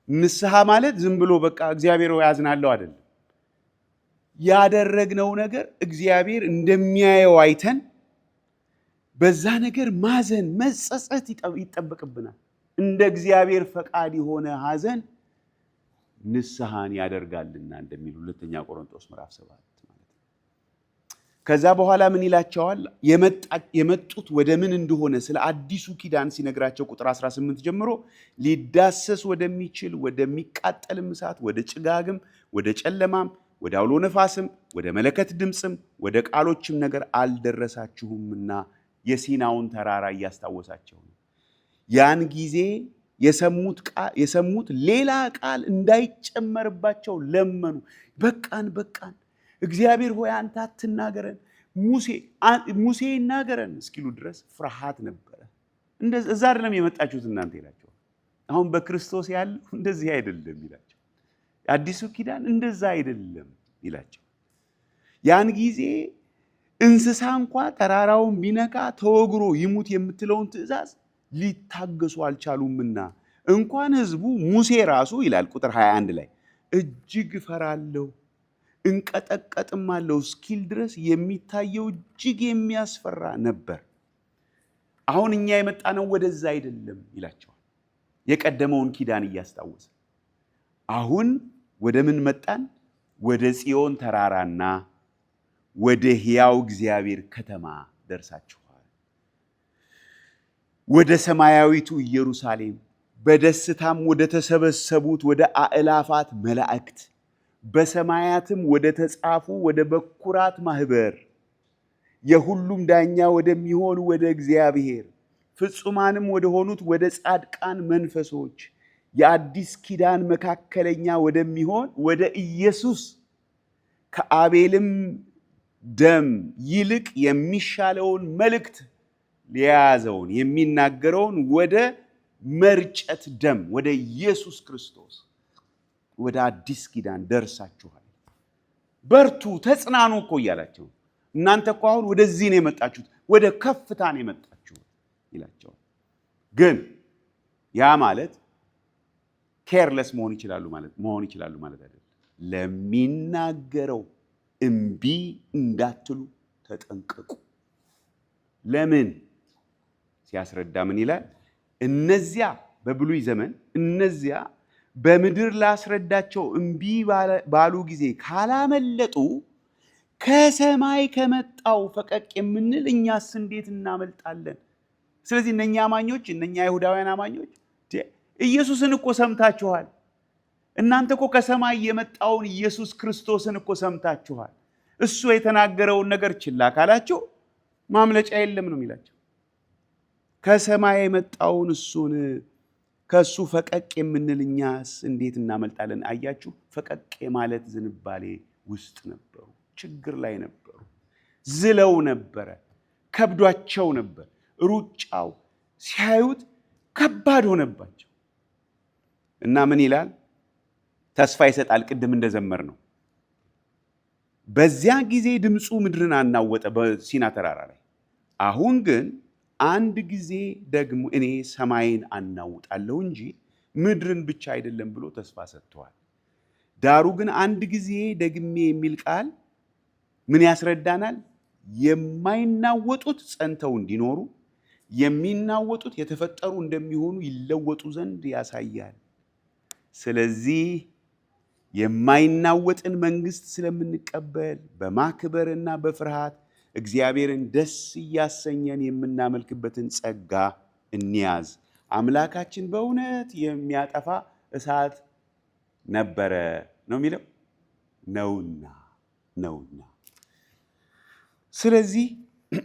ንስሐ ማለት ዝም ብሎ በቃ እግዚአብሔር ያዝናለው አይደለም። ያደረግነው ነገር እግዚአብሔር እንደሚያየው አይተን በዛ ነገር ማዘን፣ መጸጸት ይጠበቅብናል። እንደ እግዚአብሔር ፈቃድ የሆነ ሐዘን ንስሐን ያደርጋልና እንደሚል 2 ቆሮንቶስ ምዕራፍ 7 ማለት ነው። ከዛ በኋላ ምን ይላቸዋል? የመጡት ወደ ምን እንደሆነ ስለ አዲሱ ኪዳን ሲነግራቸው ቁጥር 18 ጀምሮ ሊዳሰስ ወደሚችል ወደሚቃጠልም እሳት፣ ወደ ጭጋግም፣ ወደ ጨለማም፣ ወደ አውሎ ነፋስም፣ ወደ መለከት ድምፅም፣ ወደ ቃሎችም ነገር አልደረሳችሁምና የሲናውን ተራራ እያስታወሳቸው ነው። ያን ጊዜ የሰሙት ሌላ ቃል እንዳይጨመርባቸው ለመኑ። በቃን እግዚአብሔር ሆይ አንተ አትናገረን፣ ሙሴ ይናገረን እስኪሉ ድረስ ፍርሃት ነበረ። እዛ አይደለም የመጣችሁት እናንተ ይላቸዋል። አሁን በክርስቶስ ያለው እንደዚህ አይደለም ይላቸው። አዲሱ ኪዳን እንደዛ አይደለም ይላቸው። ያን ጊዜ እንስሳ እንኳ ተራራውን ቢነካ ተወግሮ ይሙት የምትለውን ትእዛዝ ሊታገሱ አልቻሉምና እንኳን ሕዝቡ ሙሴ ራሱ ይላል ቁጥር 21 ላይ እጅግ እፈራለሁ እንቀጠቀጥም አለው እስኪል ድረስ የሚታየው እጅግ የሚያስፈራ ነበር። አሁን እኛ የመጣነው ወደዛ አይደለም ይላቸዋል። የቀደመውን ኪዳን እያስታወሰ አሁን ወደ ምን መጣን? ወደ ጽዮን ተራራና ወደ ሕያው እግዚአብሔር ከተማ ደርሳችኋል። ወደ ሰማያዊቱ ኢየሩሳሌም በደስታም ወደ ተሰበሰቡት ወደ አእላፋት መላእክት በሰማያትም ወደ ተጻፉ ወደ በኩራት ማህበር የሁሉም ዳኛ ወደሚሆን ወደ እግዚአብሔር ፍጹማንም ወደ ሆኑት ወደ ጻድቃን መንፈሶች የአዲስ ኪዳን መካከለኛ ወደሚሆን ወደ ኢየሱስ ከአቤልም ደም ይልቅ የሚሻለውን መልእክት የያዘውን የሚናገረውን ወደ መርጨት ደም ወደ ኢየሱስ ክርስቶስ ወደ አዲስ ኪዳን ደርሳችኋል። በርቱ፣ ተጽናኑ እኮ እያላቸው እናንተ እኮ አሁን ወደዚህ ነው የመጣችሁት፣ ወደ ከፍታ ነው የመጣችሁት ይላቸዋል። ግን ያ ማለት ኬርለስ መሆን ይችላሉ ማለት አይደለም። ለሚናገረው እምቢ እንዳትሉ ተጠንቀቁ። ለምን ሲያስረዳ ምን ይላል? እነዚያ በብሉይ ዘመን እነዚያ በምድር ላስረዳቸው እምቢ ባሉ ጊዜ ካላመለጡ ከሰማይ ከመጣው ፈቀቅ የምንል እኛስ እንዴት እናመልጣለን? ስለዚህ እነኛ አማኞች እነኛ አይሁዳውያን አማኞች ኢየሱስን እኮ ሰምታችኋል። እናንተ እኮ ከሰማይ የመጣውን ኢየሱስ ክርስቶስን እኮ ሰምታችኋል። እሱ የተናገረውን ነገር ችላ ካላችሁ ማምለጫ የለም ነው የሚላቸው። ከሰማይ የመጣውን እሱን ከሱ ፈቀቅ የምንል እኛስ እንዴት እናመልጣለን? አያችሁ፣ ፈቀቅ የማለት ዝንባሌ ውስጥ ነበሩ። ችግር ላይ ነበሩ። ዝለው ነበረ። ከብዷቸው ነበር። ሩጫው ሲያዩት ከባድ ሆነባቸው እና ምን ይላል? ተስፋ ይሰጣል። ቅድም እንደዘመር ነው። በዚያ ጊዜ ድምፁ ምድርን አናወጠ በሲና ተራራ ላይ። አሁን ግን አንድ ጊዜ ደግሞ እኔ ሰማይን አናውጣለሁ እንጂ ምድርን ብቻ አይደለም ብሎ ተስፋ ሰጥተዋል። ዳሩ ግን አንድ ጊዜ ደግሜ የሚል ቃል ምን ያስረዳናል? የማይናወጡት ጸንተው እንዲኖሩ የሚናወጡት የተፈጠሩ እንደሚሆኑ ይለወጡ ዘንድ ያሳያል። ስለዚህ የማይናወጥን መንግስት ስለምንቀበል በማክበርና በፍርሃት እግዚአብሔርን ደስ እያሰኘን የምናመልክበትን ጸጋ እንያዝ። አምላካችን በእውነት የሚያጠፋ እሳት ነበረ ነው የሚለው ነውና። ስለዚህ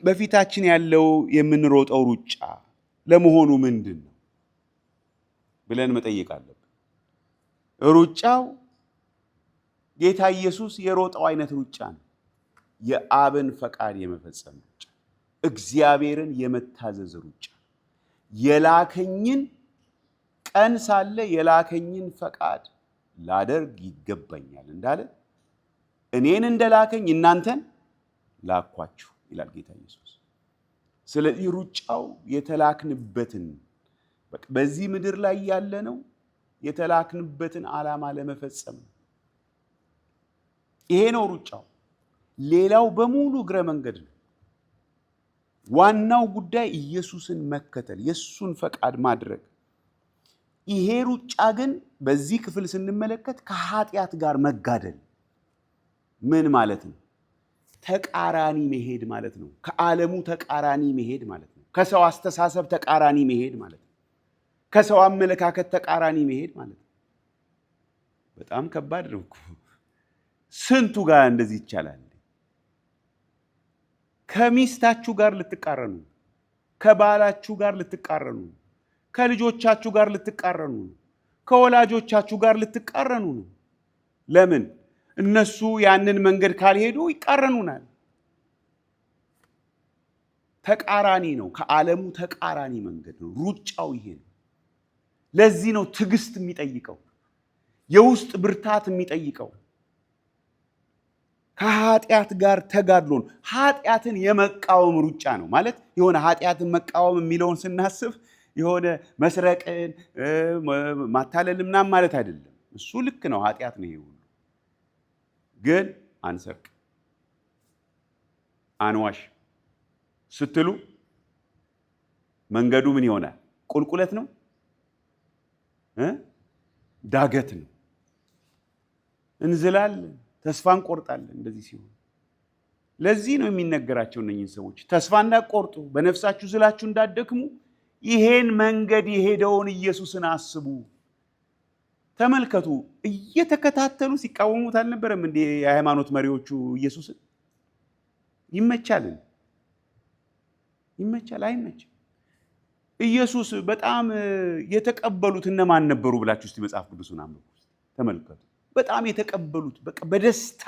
በፊታችን ያለው የምንሮጠው ሩጫ ለመሆኑ ምንድን ነው ብለን መጠየቅ አለብን። ሩጫው ጌታ ኢየሱስ የሮጠው አይነት ሩጫ ነው። የአብን ፈቃድ የመፈጸም ሩጫ፣ እግዚአብሔርን የመታዘዝ ሩጫ፣ የላከኝን ቀን ሳለ የላከኝን ፈቃድ ላደርግ ይገባኛል እንዳለ እኔን እንደላከኝ እናንተን ላኳችሁ ይላል ጌታ ኢየሱስ። ስለዚህ ሩጫው የተላክንበትን በዚህ ምድር ላይ ያለነው የተላክንበትን ዓላማ ለመፈጸም ነው። ይሄ ነው ሩጫው። ሌላው በሙሉ እግረ መንገድ ነው። ዋናው ጉዳይ ኢየሱስን መከተል፣ የእሱን ፈቃድ ማድረግ። ይሄ ሩጫ ግን በዚህ ክፍል ስንመለከት ከኃጢአት ጋር መጋደል ምን ማለት ነው? ተቃራኒ መሄድ ማለት ነው። ከዓለሙ ተቃራኒ መሄድ ማለት ነው። ከሰው አስተሳሰብ ተቃራኒ መሄድ ማለት ነው። ከሰው አመለካከት ተቃራኒ መሄድ ማለት ነው። በጣም ከባድ ነው እኮ። ስንቱ ጋር እንደዚህ ይቻላል? ከሚስታችሁ ጋር ልትቃረኑ፣ ከባላችሁ ጋር ልትቃረኑ፣ ከልጆቻችሁ ጋር ልትቃረኑ፣ ከወላጆቻችሁ ጋር ልትቃረኑ ነው። ለምን? እነሱ ያንን መንገድ ካልሄዱ ይቃረኑናል። ተቃራኒ ነው። ከዓለሙ ተቃራኒ መንገድ ነው። ሩጫው ይሄ ነው። ለዚህ ነው ትዕግስት የሚጠይቀው፣ የውስጥ ብርታት የሚጠይቀው። ከኃጢአት ጋር ተጋድሎ ነው። ኃጢአትን የመቃወም ሩጫ ነው ማለት የሆነ ኃጢአትን መቃወም የሚለውን ስናስብ የሆነ መስረቅን ማታለል ምናምን ማለት አይደለም። እሱ ልክ ነው፣ ኃጢአት ነው። ይሄ ሁሉ ግን አንሰርቅ፣ አንዋሽ ስትሉ መንገዱ ምን ይሆናል? ቁልቁለት ነው፣ ዳገት ነው። እንዝላለን፣ ተስፋ እንቆርጣለን። እንደዚህ ሲሆን ለዚህ ነው የሚነገራቸው እነኝህን ሰዎች ተስፋ እንዳትቆርጡ፣ በነፍሳችሁ ዝላችሁ እንዳትደክሙ ይሄን መንገድ የሄደውን ኢየሱስን አስቡ። ተመልከቱ፣ እየተከታተሉ ሲቃወሙት አልነበረም እንዴ የሃይማኖት መሪዎቹ ኢየሱስን? ይመቻልን? ይመቻል? አይመችም። ኢየሱስ በጣም የተቀበሉት እነማን ነበሩ ብላችሁ እስቲ መጽሐፍ ቅዱስን አንብቡ። ተመልከቱ፣ በጣም የተቀበሉት በቃ በደስታ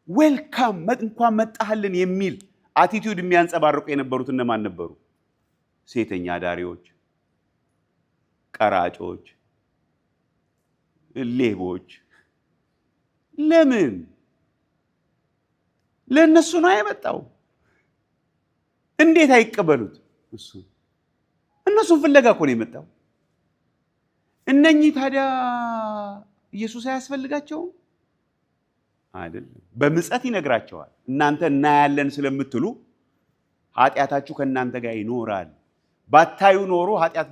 ዌልካም፣ እንኳን መጣህልን የሚል አቲቲዩድ የሚያንጸባርቁ የነበሩት እነማን ነበሩ? ሴተኛ አዳሪዎች፣ ቀራጮች፣ ሌቦች። ለምን? ለእነሱ ነው የመጣው። እንዴት አይቀበሉት? እነሱን ፍለጋ እኮ ነው የመጣው። እነኚህ ታዲያ ኢየሱስ አያስፈልጋቸውም? አይደለም። በምጸት ይነግራቸዋል። እናንተ እናያለን ስለምትሉ ኃጢአታችሁ ከእናንተ ጋር ይኖራል። ባታዩ ኖሮ ኃጢአት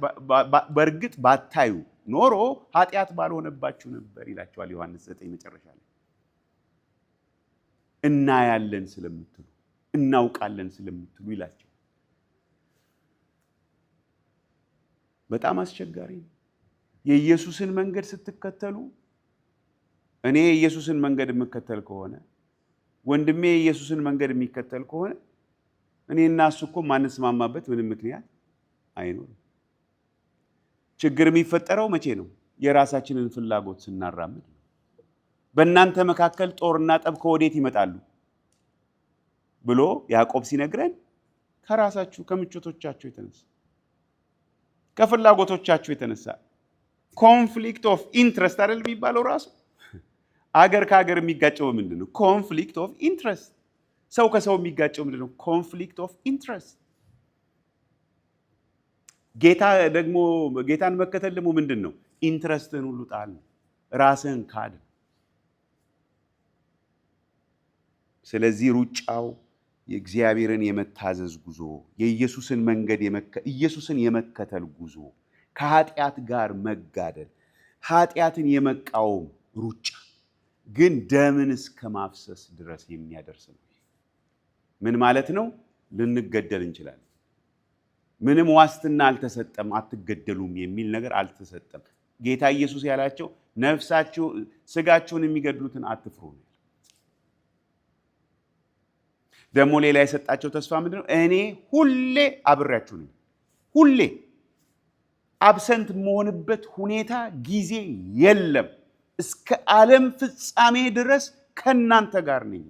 በእርግጥ ባታዩ ኖሮ ኃጢአት ባልሆነባችሁ ነበር ይላቸዋል ዮሐንስ 9 መጨረሻ ላይ። እናያለን ስለምትሉ እናውቃለን ስለምትሉ ይላቸው። በጣም አስቸጋሪ ነው። የኢየሱስን መንገድ ስትከተሉ፣ እኔ የኢየሱስን መንገድ የምከተል ከሆነ ወንድሜ የኢየሱስን መንገድ የሚከተል ከሆነ እኔና እሱ እኮ ማንስማማበት ምንም ምክንያት አይኖርም። ችግር የሚፈጠረው መቼ ነው? የራሳችንን ፍላጎት ስናራምድ። በእናንተ መካከል ጦርና ጠብ ከወዴት ይመጣሉ ብሎ ያዕቆብ ሲነግረን ከራሳችሁ ከምቾቶቻችሁ የተነሳ ከፍላጎቶቻችሁ የተነሳ ኮንፍሊክት ኦፍ ኢንትረስት አይደል የሚባለው? ራሱ አገር ከሀገር የሚጋጨው ምንድን ነው? ኮንፍሊክት ኦፍ ኢንትረስት። ሰው ከሰው የሚጋጨው ምንድን ነው? ኮንፍሊክት ኦፍ ኢንትረስት። ጌታን መከተል ደግሞ ምንድን ነው? ኢንትረስትህን ሁሉ ጣል፣ ራስህን ካድ። ስለዚህ ሩጫው የእግዚአብሔርን የመታዘዝ ጉዞ፣ የኢየሱስን መንገድ ኢየሱስን የመከተል ጉዞ፣ ከኃጢአት ጋር መጋደል፣ ኃጢአትን የመቃወም ሩጫ ግን ደምን እስከ ማፍሰስ ድረስ የሚያደርስ ነው። ምን ማለት ነው? ልንገደል እንችላለን። ምንም ዋስትና አልተሰጠም፣ አትገደሉም የሚል ነገር አልተሰጠም። ጌታ ኢየሱስ ያላቸው ነፍሳችሁ ስጋችሁን የሚገድሉትን አትፍሩ ነው። ደግሞ ሌላ የሰጣቸው ተስፋ ምንድን ነው? እኔ ሁሌ አብሬያችሁ ነኝ። ሁሌ አብሰንት መሆንበት ሁኔታ ጊዜ የለም። እስከ ዓለም ፍጻሜ ድረስ ከእናንተ ጋር ነኝ።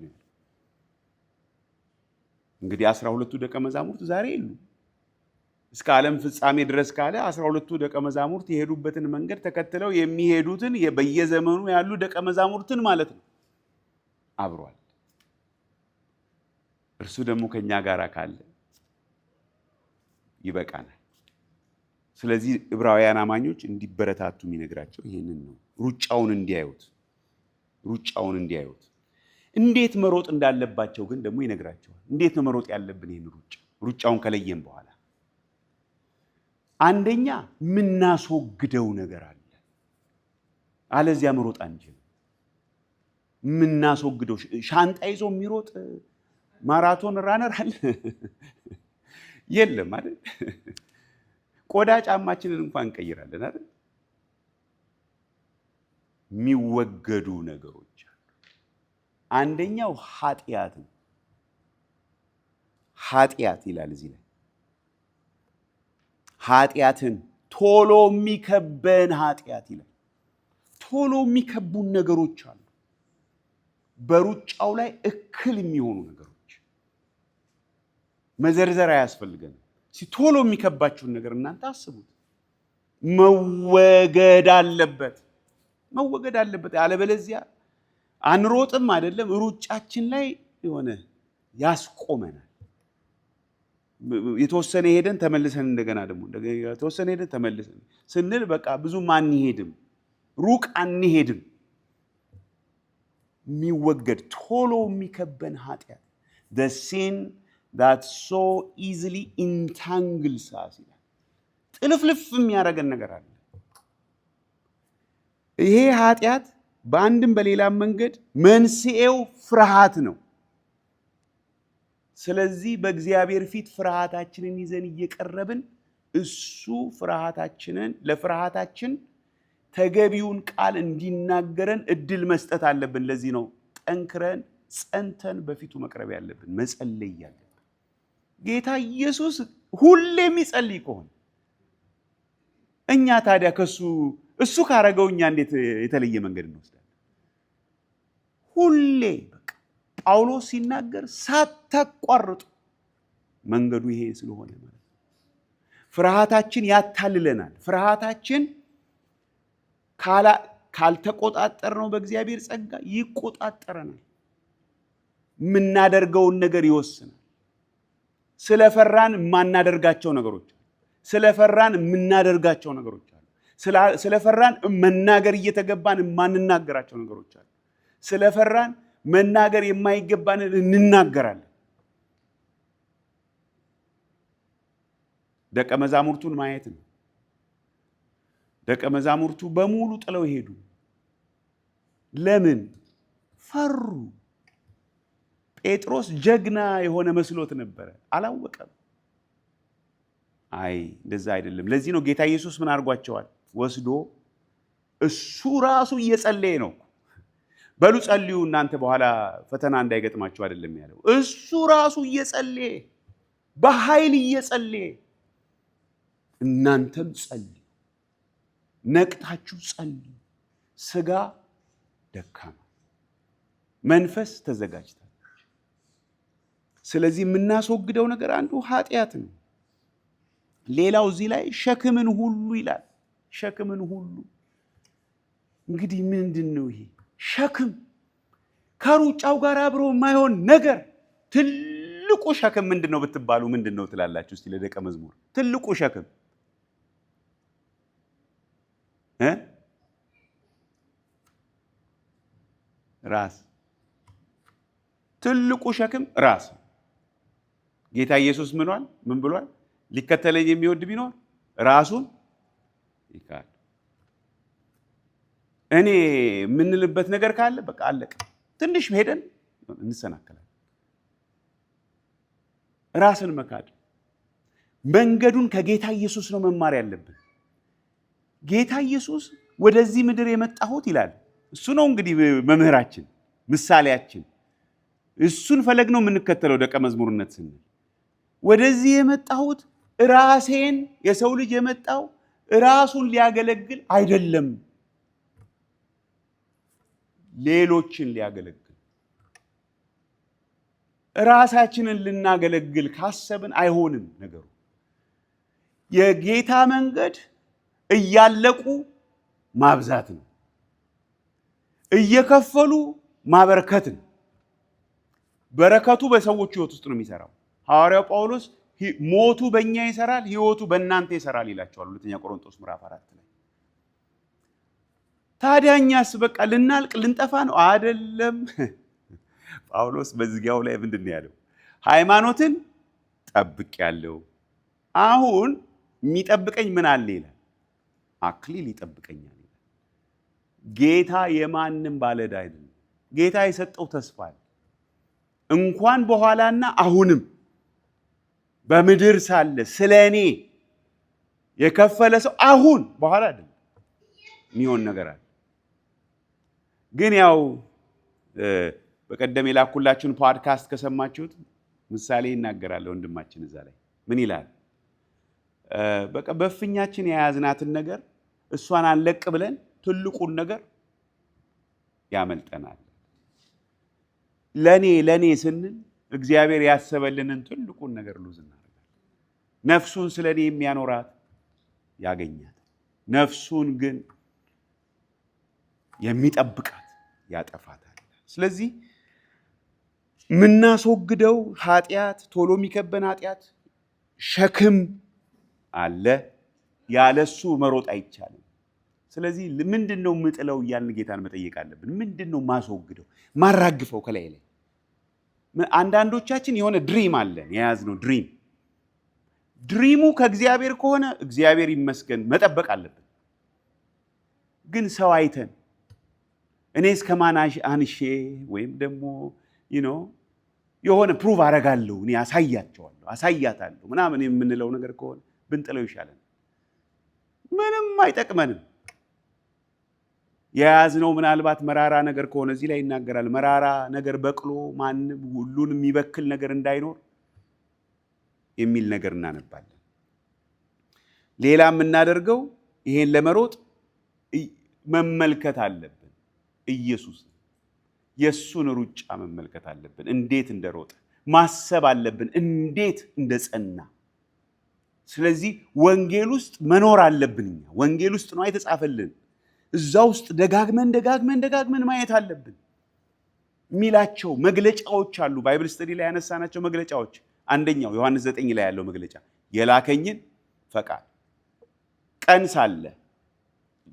እንግዲህ 12ቱ ደቀ መዛሙርት ዛሬ የሉ። እስከ ዓለም ፍጻሜ ድረስ ካለ 12ቱ ደቀ መዛሙርት የሄዱበትን መንገድ ተከትለው የሚሄዱትን በየዘመኑ ያሉ ደቀ መዛሙርትን ማለት ነው አብሯል። እርሱ ደግሞ ከኛ ጋር ካለ ይበቃናል። ስለዚህ ዕብራውያን አማኞች እንዲበረታቱ የሚነግራቸው ይሄንን ነው። ሩጫውን እንዲያዩት እንዴት መሮጥ እንዳለባቸው ግን ደግሞ ይነግራቸዋል። እንዴት ነው መሮጥ ያለብን? ይሄን ሩጫውን ከለየን በኋላ አንደኛ የምናስወግደው ነገር አለ፣ አለዚያ መሮጥ አንችልም። የምናስወግደው ሻንጣ ይዞ የሚሮጥ ማራቶን ራነር አለ? የለም አይደል? ቆዳ ጫማችንን እንኳን እንቀይራለን አይደል? የሚወገዱ ነገሮች አሉ። አንደኛው ኃጢአት ይላል እዚህ ላይ። ኃጢአትን ቶሎ የሚከበን ኃጢአት ይላል። ቶሎ የሚከቡን ነገሮች አሉ። በሩጫው ላይ እክል የሚሆኑ ነገሮች መዘርዘር አያስፈልገንም። ቶሎ የሚከባችሁን ነገር እናንተ አስቡት። መወገድ አለበት። አለበለዚያ አንሮጥም አይደለም፣ ሩጫችን ላይ የሆነ ያስቆመናል። የተወሰነ ሄደን ተመልሰን እንደገና ደግሞ የተወሰነ ሄደን ተመልሰን ስንል በቃ ብዙም አንሄድም፣ ሩቅ አንሄድም። የሚወገድ ቶሎ የሚከበን ኃጢአት the sin that so easily entangles us ይላል። ጥልፍልፍ የሚያደርገን ነገር አለ። ይሄ ኃጢአት በአንድም በሌላም መንገድ መንስኤው ፍርሃት ነው። ስለዚህ በእግዚአብሔር ፊት ፍርሃታችንን ይዘን እየቀረብን እሱ ለፍርሃታችን ተገቢውን ቃል እንዲናገረን እድል መስጠት አለብን። ለዚህ ነው ጠንክረን ጸንተን በፊቱ መቅረብ ያለብን፣ መጸለይ ያለብን። ጌታ ኢየሱስ ሁሌ የሚጸልይ ከሆነ እኛ ታዲያ እሱ ካረገው እኛ እንዴት የተለየ መንገድ እንወስዳለን? ሁሌ በቃ ጳውሎስ ሲናገር ሳታቋርጡ መንገዱ ይሄ ስለሆነ ማለት ነው። ፍርሃታችን ያታልለናል። ፍርሃታችን ካልተቆጣጠርነው በእግዚአብሔር ጸጋ ይቆጣጠረናል። የምናደርገውን ነገር ይወስናል። ስለፈራን የማናደርጋቸው ነገሮች አሉ። ስለፈራን የምናደርጋቸው ነገሮች አሉ። ስለፈራን መናገር እየተገባን የማንናገራቸው ነገሮች አሉ። ስለፈራን መናገር የማይገባንን እንናገራለን። ደቀ መዛሙርቱን ማየት ነው። ደቀ መዛሙርቱ በሙሉ ጥለው ሄዱ። ለምን? ፈሩ። ጴጥሮስ ጀግና የሆነ መስሎት ነበረ፣ አላወቀም። አይ እንደዛ አይደለም። ለዚህ ነው ጌታ ኢየሱስ ምን አድርጓቸዋል? ወስዶ እሱ ራሱ እየጸለየ ነው። በሉ ጸልዩ እናንተ በኋላ ፈተና እንዳይገጥማችሁ አይደለም ያለው። እሱ ራሱ እየጸለየ በኃይል እየጸለየ እናንተም ጸልዩ፣ ነቅታችሁ ጸልዩ። ስጋ ደካማ፣ መንፈስ ተዘጋጅታለች። ስለዚህ የምናስወግደው ነገር አንዱ ኃጢአት ነው። ሌላው እዚህ ላይ ሸክምን ሁሉ ይላል። ሸክምን ሁሉ እንግዲህ ምንድን ነው ይሄ ሸክም? ከሩጫው ጋር አብሮ የማይሆን ነገር። ትልቁ ሸክም ምንድን ነው ብትባሉ ምንድን ነው ትላላችሁ? እስቲ ለደቀ መዝሙር ትልቁ ሸክም ራስ። ትልቁ ሸክም ራስ። ጌታ ኢየሱስ ምን ብሏል? ሊከተለኝ የሚወድ ቢኖር ራሱን ይካድ። እኔ የምንልበት ነገር ካለ በቃ አለቀ። ትንሽ ሄደን እንሰናከላለን። ራስን መካድ። መንገዱን ከጌታ ኢየሱስ ነው መማር ያለብን። ጌታ ኢየሱስ ወደዚህ ምድር የመጣሁት ይላል። እሱ ነው እንግዲህ መምህራችን፣ ምሳሌያችን። እሱን ፈለግ ነው የምንከተለው ደቀ መዝሙርነት ስንል። ወደዚህ የመጣሁት ራሴን፣ የሰው ልጅ የመጣው ራሱን ሊያገለግል አይደለም፣ ሌሎችን ሊያገለግል። ራሳችንን ልናገለግል ካሰብን አይሆንም ነገሩ። የጌታ መንገድ እያለቁ ማብዛት ነው፣ እየከፈሉ ማበርከት ነው። በረከቱ በሰዎች ህይወት ውስጥ ነው የሚሰራው። ሐዋርያው ጳውሎስ ሞቱ በእኛ ይሰራል፣ ህይወቱ በእናንተ ይሰራል ይላቸዋል። ሁለተኛ ቆሮንቶስ ምዕራፍ 4 ላይ። ታዲያ እኛስ በቃ ልናልቅ ልንጠፋ ነው አይደለም። ጳውሎስ በዚያው ላይ ምንድን ነው ያለው? ሃይማኖትን ጠብቄያለሁ፣ አሁን የሚጠብቀኝ ምን አለ ይላል? አክሊል ይጠብቀኛል ይላል። ጌታ የማንም ባለዕዳ አይደለም። ጌታ የሰጠው ተስፋ አለ። እንኳን በኋላና አሁንም በምድር ሳለ ስለ እኔ የከፈለ ሰው አሁን በኋላ አይደለም የሚሆን ነገር አለ። ግን ያው በቀደም የላኩላችሁን ፖድካስት ከሰማችሁት ምሳሌ ይናገራል ወንድማችን። እዛ ላይ ምን ይላል? በቃ በፍኛችን የያዝናትን ነገር እሷን አንለቅ ብለን ትልቁን ነገር ያመልጠናል። ለኔ ስንል እግዚአብሔር ያሰበልንን ትልቁን ነገር ሉዝ እናደርጋለን። ነፍሱን ስለኔ የሚያኖራት ያገኛት፣ ነፍሱን ግን የሚጠብቃት ያጠፋታል። ስለዚህ ምናስወግደው ኃጢአት፣ ቶሎ የሚከበን ኃጢአት ሸክም አለ። ያለሱ መሮጥ አይቻልም። ስለዚህ ምንድነው ምጥለው እያልን ጌታን መጠየቅ አለብን። ምንድነው ማስወግደው ማራግፈው ከላይ ላይ? አንዳንዶቻችን የሆነ ድሪም አለን፣ የያዝነው ድሪሙ ከእግዚአብሔር ከሆነ እግዚአብሔር ይመስገን መጠበቅ አለብን። ግን ሰው አይተን እኔ እስከማን አንሼ ወይም ደግሞ የሆነ ፕሩቭ አረጋለሁ እኔ አሳያታለሁ ምናምን የምንለው ነገር ከሆነ ብንጥለው ይሻላል። ምንም አይጠቅመንም። የያዝነው ምናልባት መራራ ነገር ከሆነ እዚህ ላይ ይናገራል። መራራ ነገር በቅሎ ማንም ሁሉን የሚበክል ነገር እንዳይኖር የሚል ነገር እናነባለን። ሌላ የምናደርገው ይሄን ለመሮጥ መመልከት አለብን። ኢየሱስ የሱን ሩጫ መመልከት አለብን። እንዴት እንደሮጠ ማሰብ አለብን፣ እንዴት እንደጸና። ስለዚህ ወንጌል ውስጥ መኖር አለብን። እኛ ወንጌል ውስጥ ነው የተጻፈልን። እዛ ውስጥ ደጋግመን ማየት አለብን። የሚላቸው መግለጫዎች አሉ። ባይብል ስተዲ ላይ ያነሳናቸው መግለጫዎች፣ አንደኛው ዮሐንስ 9 ላይ ያለው መግለጫ የላከኝን ፈቃድ፣ ቀን ሳለ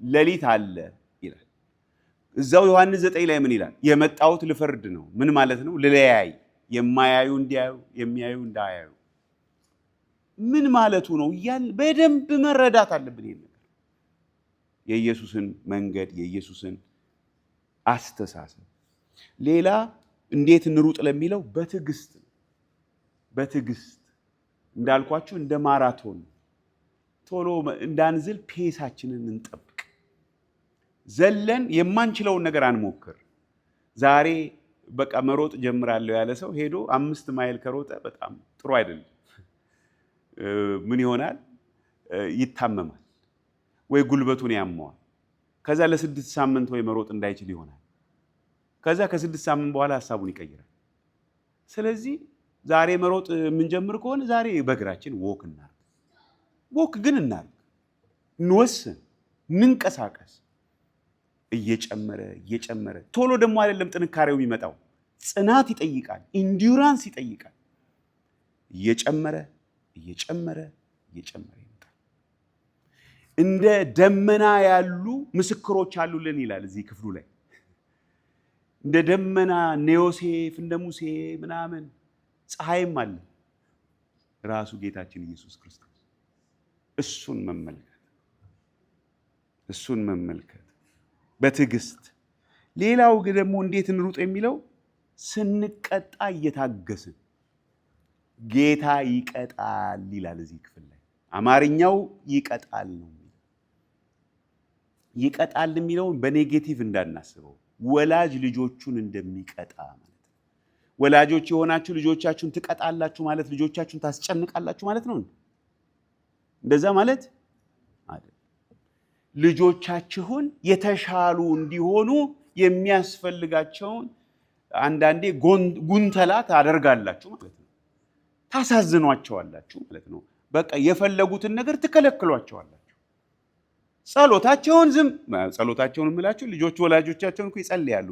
ሌሊት አለ ይላል። እዛው ዮሐንስ 9 ላይ ምን ይላል? የመጣሁት ልፈርድ ነው። ምን ማለት ነው? ልለያይ፣ የማያዩ እንዲያዩ፣ የሚያዩ እንዳያዩ። ምን ማለቱ ነው እያልን በደንብ መረዳት አለብን። ይሄን ነገር የኢየሱስን መንገድ፣ የኢየሱስን አስተሳሰብ። ሌላ እንዴት እንሩጥ ለሚለው በትዕግስት እንዳልኳችሁ እንደ ማራቶን ቶሎ እንዳንዝል ፔሳችንን እንጠብቅ። ዘለን የማንችለውን ነገር አንሞክር። ዛሬ በቃ መሮጥ ጀምራለሁ ያለ ሰው ሄዶ 5 ማይል ከሮጠ በጣም ጥሩ አይደለም። ምን ይሆናል? ይታመማል ወይ ጉልበቱን ያመዋል። ከዛ ለ6 ሳምንት ወይ መሮጥ እንዳይችል ይሆናል። ከዛ ከ6 ሳምንት በኋላ ሐሳቡን ይቀይራል። ስለዚህ ዛሬ መሮጥ የምንጀምር ከሆነ ዛሬ በእግራችን ወክ ግን እናርግ፣ እንወስን፣ እንንቀሳቀስ። እየጨመረ ቶሎ ደግሞ አይደለም ጥንካሬው የሚመጣው፣ ጽናት ይጠይቃል፣ ኢንዱራንስ ይጠይቃል። እየጨመረ ይመጣል። እንደ ደመና ያሉ ምስክሮች አሉልን ይላል እዚህ ክፍሉ ላይ። እንደ ደመና እነ ዮሴፍ እንደ ሙሴ ምናምን፣ ፀሐይም አለ ራሱ ጌታችን ኢየሱስ ክርስቶስ። እሱን መመልከት በትዕግስት። ሌላው ደግሞ እንዴት እንሩጥ የሚለው ስንቀጣ እየታገስን። ጌታ ይቀጣል ይላል እዚህ ክፍል ላይ። አማርኛው ይቀጣል ነው። ይቀጣል የሚለውን በኔጌቲቭ እንዳናስበው፣ ወላጅ ልጆቹን እንደሚቀጣ ማለት ነው። ወላጆች የሆናችሁ ልጆቻችሁን ትቀጣላችሁ ማለት ልጆቻችሁን ታስጨንቃላችሁ ማለት ነው። እንደዛ ማለት አይደለም። ልጆቻችሁን የተሻሉ እንዲሆኑ የሚያስፈልጋቸውን አንዳንዴ ጉንተላ ታደርጋላችሁ ማለት ነው። ታሳዝኗቸዋላችሁ ማለት ነው። በቃ የፈለጉትን ነገር ትከለክሏቸዋላችሁ። ጸሎታቸውን የምላችሁ ልጆች ወላጆቻቸውን እኮ ይጸልያሉ።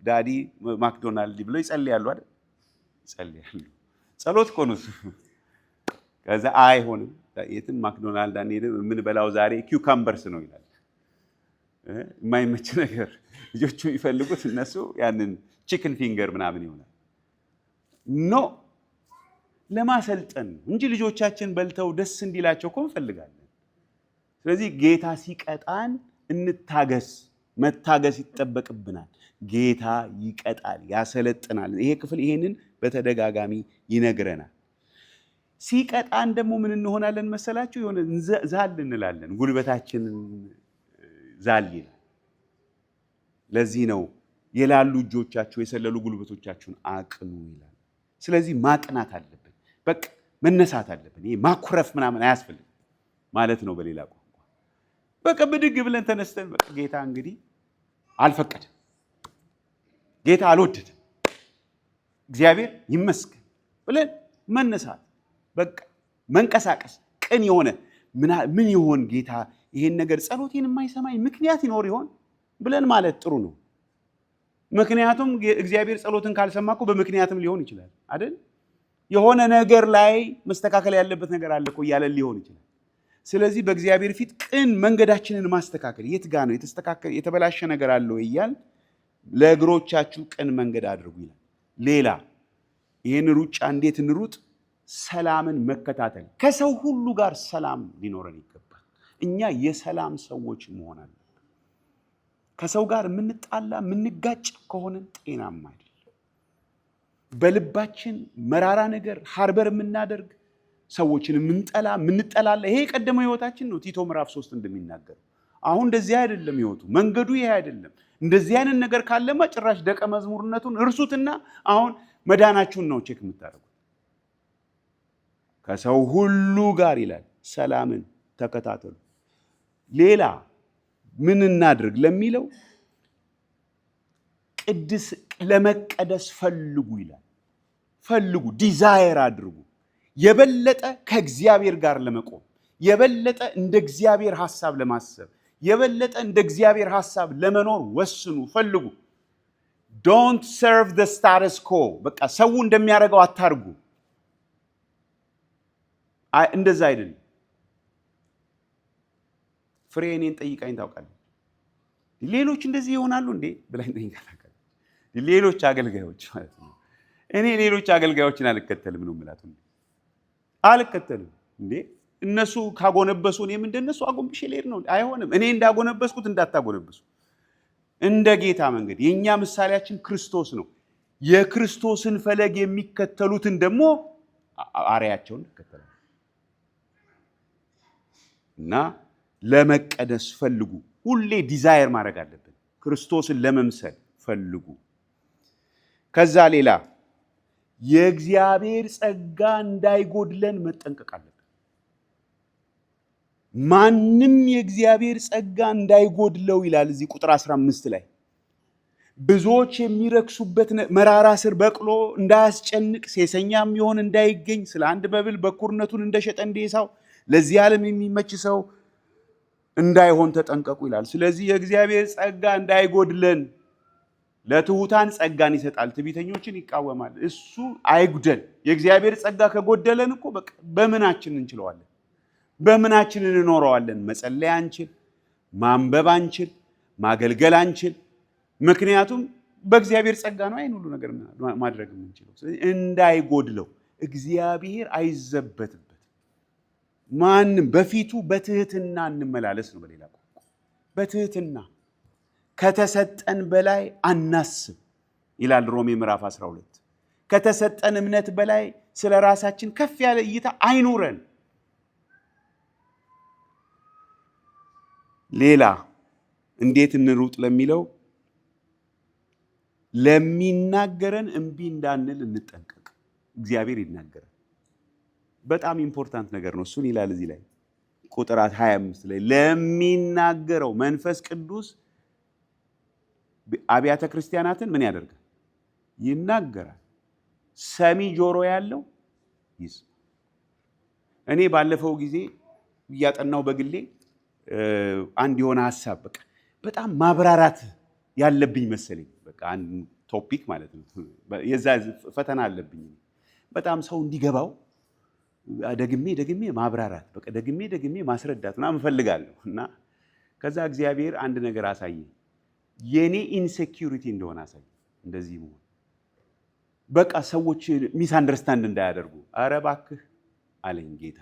ዳዲ ማክዶናልድ ብለው ይጸልያሉ አይደል? ይጸልያሉ። ጸሎት እኮ ነው እሱ። ከዛ አይሆንም፣ የትም ማክዶናልድ አንሄድም፣ የምንበላው ዛሬ ኪውካምበርስ ነው ይላል። የማይመች ነገር ልጆቹ የሚፈልጉት እነሱ ያንን ቺክን ፊንገር ምናምን ይሆናል። ኖ ለማሰልጠን እንጂ ልጆቻችን በልተው ደስ እንዲላቸው እኮ እንፈልጋለን። ስለዚህ ጌታ ሲቀጣን መታገስ ይጠበቅብናል። ጌታ ይቀጣል፣ ያሰለጥናል። ይሄ ክፍል ይሄንን በተደጋጋሚ ይነግረናል። ሲቀጣን ደግሞ ምን እንሆናለን መሰላችሁ? የሆነ ዛል እንላለን፣ ጉልበታችንን ዛል ይላል። ለዚህ ነው የላሉ እጆቻችሁ የሰለሉ ጉልበቶቻችሁን አቅኑ ይላል። ስለዚህ ማቅናት አለብን፣ በቃ መነሳት አለብን። ይሄ ማኩረፍ ምናምን አያስፈልግም ማለት ነው በሌላ ቋንቋ። በቃ ብድግ ብለን ተነስተን በቃ ጌታ እንግዲህ አልፈቀደም፣ ጌታ አልወደደም፣ እግዚአብሔር ይመስገን ብለን መነሳት፣ በቃ መንቀሳቀስ። ቅን የሆነ ምን ይሆን ጌታ ይሄን ነገር ጸሎቴን የማይሰማኝ ምክንያት ይኖር ይሆን ብለን ማለት ጥሩ ነው። ምክንያቱም እግዚአብሔር ጸሎትን ካልሰማ እኮ በምክንያትም ሊሆን ይችላል አይደል? የሆነ ነገር ላይ መስተካከል ያለበት ነገር አለ እኮ እያለን ሊሆን ይችላል። ስለዚህ በእግዚአብሔር ፊት ቅን መንገዳችንን ማስተካከል የት ጋ ነው የተስተካከለ የተበላሸ ነገር አለ ወይ እያል ለእግሮቻችሁ ቅን መንገድ አድርጉ ይላል። ሌላ ይህን ሩጫ እንዴት እንሩጥ? ሰላምን መከታተል። ከሰው ሁሉ ጋር ሰላም ሊኖረን ይገባል። እኛ የሰላም ሰዎች መሆን አለብን። ከሰው ጋር የምንጣላ የምንጋጭ ከሆነ ጤናማ አይደለም። በልባችን መራራ ነገር ሃርበር የምናደርግ ሰዎችን የምንጠላላ ይሄ የቀደመው ህይወታችን ነው። ቲቶ ምዕራፍ 3 እንደሚናገር አሁን እንደዚህ አይደለም ህይወቱ፣ መንገዱ ይሄ አይደለም። እንደዚህ አይነት ነገር ካለማ ጭራሽ ደቀ መዝሙርነቱን እርሱትና አሁን መዳናችሁን ነው ቼክ የምታደርጉት። ከሰው ሁሉ ጋር ይላል ሰላምን ተከታተሉ። ሌላ ምን እናድርግ ለሚለው ለመቀደስ ፈልጉ ይላል። ፈልጉ፣ ዲዛየር አድርጉ። የበለጠ ከእግዚአብሔር ጋር ለመቆም፣ የበለጠ እንደ እግዚአብሔር ሐሳብ ለማሰብ፣ የበለጠ እንደ እግዚአብሔር ሐሳብ ለመኖር ወስኑ፣ ፈልጉ። ዶንት ሰርቭ ዘ ስታተስ ኮ። በቃ ሰው እንደሚያደርገው አታርጉ። እንደዛ አይደለም። ፍሬ እኔን ጠይቃኝ ታውቃለች። ሌሎች እንደዚህ ይሆናሉ እንዴ ብላኝ ጠይቃለች። ሌሎች አገልጋዮች ማለት ነው። እኔ ሌሎች አገልጋዮችን አልከተልም ነው የምላት። አልከተልም እንዴ እነሱ ካጎነበሱ እኔም እንደነሱ አጎንብሼ ልሄድ ነው? አይሆንም። እኔ እንዳጎነበስኩት እንዳታጎነበሱ። እንደ ጌታ መንገድ የኛ ምሳሌያችን ክርስቶስ ነው። የክርስቶስን ፈለግ የሚከተሉትን ደግሞ አርአያቸውን ይከተላሉ። እና ለመቀደስ ፈልጉ። ሁሌ ዲዛየር ማድረግ አለብን። ክርስቶስን ለመምሰል ፈልጉ። ከዛ ሌላ የእግዚአብሔር ጸጋ እንዳይጎድለን መጠንቀቅ አለብን። ማንም የእግዚአብሔር ጸጋ እንዳይጎድለው ይላል እዚህ ቁጥር 15 ላይ። ብዙዎች የሚረክሱበት መራራ ስር በቅሎ እንዳያስጨንቅ፣ ሴሰኛም ይሆን እንዳይገኝ፣ ስለ አንድ መብል በኩርነቱን እንደሸጠ እንደ ኤሳው ለዚህ ዓለም የሚመች ሰው እንዳይሆን ተጠንቀቁ ይላል። ስለዚህ የእግዚአብሔር ጸጋ እንዳይጎድለን፣ ለትሑታን ጸጋን ይሰጣል፣ ትዕቢተኞችን ይቃወማል። እሱ አይጉደል። የእግዚአብሔር ጸጋ ከጎደለን እኮ በምናችን እንችለዋለን? በምናችን እንኖረዋለን? መጸለይ አንችል፣ ማንበብ አንችል፣ ማገልገል አንችል። ምክንያቱም በእግዚአብሔር ጸጋ ነው አይን ሁሉ ነገር ማድረግ የምንችለው። ስለዚህ እንዳይጎድለው እግዚአብሔር አይዘበትበትም። ማንም በፊቱ በትህትና እንመላለስ ነው። በሌላ ቋንቋ በትህትና ከተሰጠን በላይ አናስብ ይላል ሮሜ ምዕራፍ 12። ከተሰጠን እምነት በላይ ስለ ራሳችን ከፍ ያለ እይታ አይኑረን። ሌላ እንዴት እንሩጥ ለሚለው ለሚናገረን እምቢ እንዳንል እንጠንቀቅ። እግዚአብሔር ይናገራል። በጣም ኢምፖርታንት ነገር ነው። እሱን ይላል እዚህ ላይ ቁጥር 25 ላይ ለሚናገረው መንፈስ ቅዱስ አብያተ ክርስቲያናትን ምን ያደርጋል? ይናገራል። ሰሚ ጆሮ ያለው ይስማ። እኔ ባለፈው ጊዜ እያጠናው በግሌ አንድ የሆነ ሐሳብ በጣም ማብራራት ያለብኝ መሰለኝ። በቃ አንድ ቶፒክ ማለት ነው። የዛ ፈተና አለብኝ። በጣም ሰው እንዲገባው ደግሜ ማብራራት፣ በቃ ደግሜ ማስረዳት ምናምን እፈልጋለሁ። እና ከዛ እግዚአብሔር አንድ ነገር አሳየኝ። የኔ ኢንሴኪዩሪቲ እንደሆነ አሳየኝ። እንደዚህ መሆን በቃ ሰዎች ሚስ አንደርስታንድ እንዳያደርጉ። ኧረ እባክህ አለኝ ጌታ።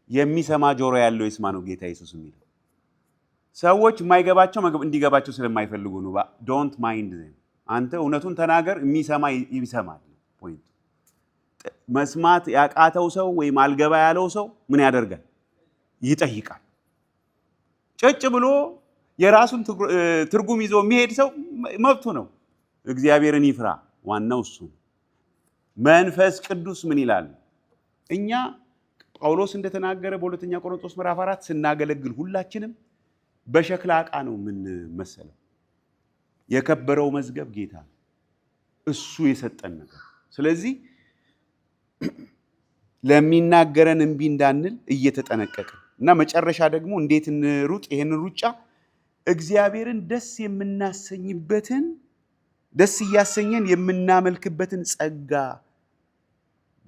የሚሰማ ጆሮ ያለው ይስማ ነው ጌታ ኢየሱስ የሚለው። ሰዎች የማይገባቸው እንዲገባቸው ስለማይፈልጉ ነው። ዶንት ማይንድ ዘም። አንተ እውነቱን ተናገር፣ የሚሰማ ይሰማል። ፖይንቱ መስማት ያቃተው ሰው ወይም አልገባ ያለው ሰው ምን ያደርጋል? ይጠይቃል። ጭጭ ብሎ የራሱን ትርጉም ይዞ የሚሄድ ሰው መብቱ ነው። እግዚአብሔርን ይፍራ። ዋናው እሱ። መንፈስ ቅዱስ ምን ይላል? እኛ ጳውሎስ እንደተናገረ በሁለተኛ ቆሮንቶስ ምዕራፍ 4 ስናገለግል ሁላችንም በሸክላ ዕቃ ነው የምንመሰለው። የከበረው መዝገብ ጌታ ነው፣ እሱ የሰጠን ነገር። ስለዚህ ለሚናገረን እምቢ እንዳንል እየተጠነቀቅን እና መጨረሻ ደግሞ እንዴት እንሩጥ? ይሄንን ሩጫ እግዚአብሔርን ደስ የምናሰኝበትን ደስ እያሰኘን የምናመልክበትን ጸጋ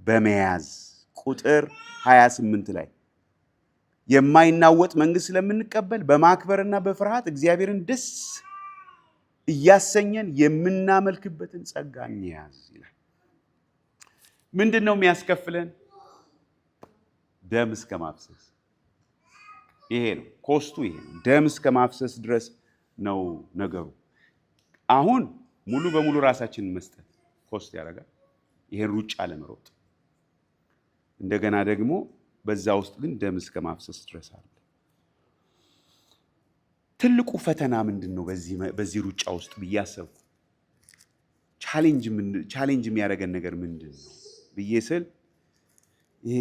በመያዝ ቁጥር 28 ላይ የማይናወጥ መንግስት ስለምንቀበል በማክበርና በፍርሃት እግዚአብሔርን ደስ እያሰኘን የምናመልክበትን ጸጋ እንያዝ ይላል። ምንድን ነው የሚያስከፍለን? ደም እስከ ማፍሰስ። ይሄ ነው ኮስቱ፣ ይሄ ነው። ደም እስከ ማፍሰስ ድረስ ነው ነገሩ። አሁን ሙሉ በሙሉ ራሳችንን መስጠት ኮስት ያደርጋል፣ ይሄን ሩጫ ለመሮጥ። እንደገና ደግሞ በዛ ውስጥ ግን ደም እስከ ማፍሰስ ድረስ አለ። ትልቁ ፈተና ምንድን ነው በዚህ ሩጫ ውስጥ ብዬ አሰብኩ። ቻሌንጅ የሚያደርገን ነገር ምንድን ነው ብዬ ስል ይሄ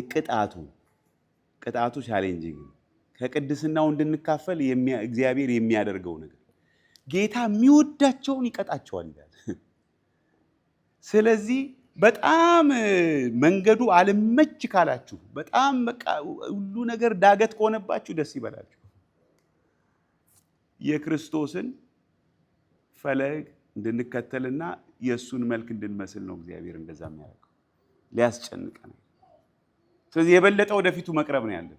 ቅጣቱ ቻሌንጂንግ ነው። ከቅድስናው እንድንካፈል እግዚአብሔር የሚያደርገው ነገር ጌታ የሚወዳቸውን ይቀጣቸዋል ይላል። ስለዚህ በጣም መንገዱ አልመች ካላችሁ፣ በጣም በቃ ሁሉ ነገር ዳገት ከሆነባችሁ ደስ ይበላችሁ። የክርስቶስን ፈለግ እንድንከተልና የእሱን መልክ እንድንመስል ነው እግዚአብሔር እንደዛ የሚያደርገው፣ ሊያስጨንቀን። ስለዚህ የበለጠ ወደፊቱ መቅረብ ነው ያለብን።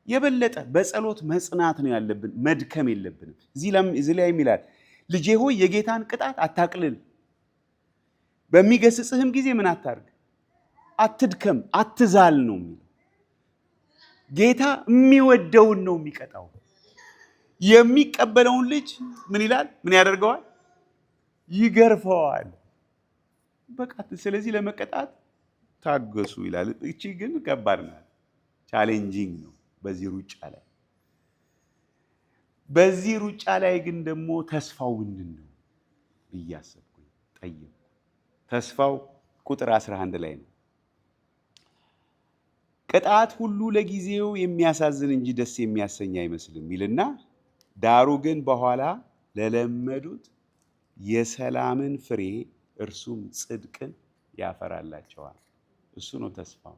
የበለጠ በጸሎት መጽናት ነው ያለብን። መድከም የለብንም። እዚህ ላይ ይላል ልጄ ሆይ የጌታን ቅጣት አታቅልል፣ በሚገስጽህም ጊዜ ምን አታርግ? አትድከም፣ አትዛል ነው የሚለው። ጌታ የሚወደውን ነው የሚቀጣው። የሚቀበለውን ልጅ ምን ይላል? ምን ያደርገዋል? ይገርፈዋል። በቃ ስለዚህ ለመቀጣት ታገሱ ይላል። እቺ ግን ከባድ ናት፣ ቻሌንጂንግ ነው። በዚህ ሩጫ ላይ ግን ደግሞ ተስፋው ምንድን ነው ብዬ አሰብኩኝ፣ ጠየቅኩ። ተስፋው ቁጥር 11 ላይ ነው። ቅጣት ሁሉ ለጊዜው የሚያሳዝን እንጂ ደስ የሚያሰኝ አይመስልም ይልና ዳሩ ግን በኋላ ለለመዱት የሰላምን ፍሬ እርሱም ጽድቅን ያፈራላቸዋል። እሱ ነው ተስፋው።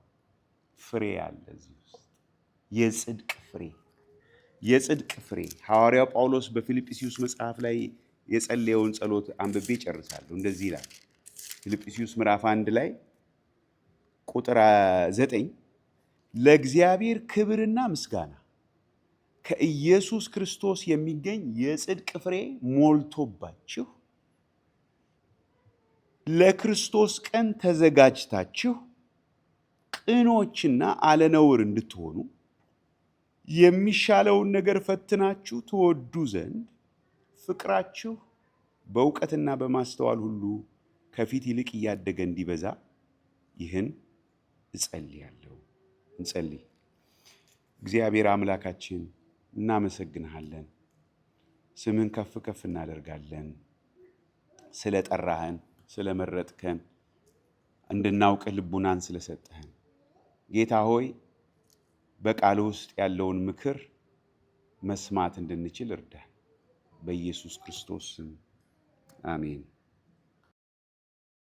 ፍሬ አለ እዚህ ውስጥ፣ የጽድቅ ፍሬ። ሐዋርያው ጳውሎስ በፊልጵስዩስ መጽሐፍ ላይ የጸለየውን ጸሎት አንብቤ ጨርሳለሁ። እንደዚህ ይላል ፊልጵስዩስ ምዕራፍ 1 ላይ ቁጥር 9 ለእግዚአብሔር ክብርና ምስጋና ከኢየሱስ ክርስቶስ የሚገኝ የጽድቅ ፍሬ ሞልቶባችሁ ለክርስቶስ ቀን ተዘጋጅታችሁ ቅኖችና አለነውር እንድትሆኑ የሚሻለውን ነገር ፈትናችሁ ትወዱ ዘንድ ፍቅራችሁ በእውቀትና በማስተዋል ሁሉ ከፊት ይልቅ እያደገ እንዲበዛ ይህን እጸልያለሁ። እንጸልይ። እግዚአብሔር አምላካችን እናመሰግንሃለን፣ ስምን ከፍ ከፍ እናደርጋለን። ስለጠራህን፣ ስለመረጥከን፣ እንድናውቅ ልቡናን ስለሰጠህን ጌታ ሆይ በቃል ውስጥ ያለውን ምክር መስማት እንድንችል እርዳን። በኢየሱስ ክርስቶስ ስም አሜን።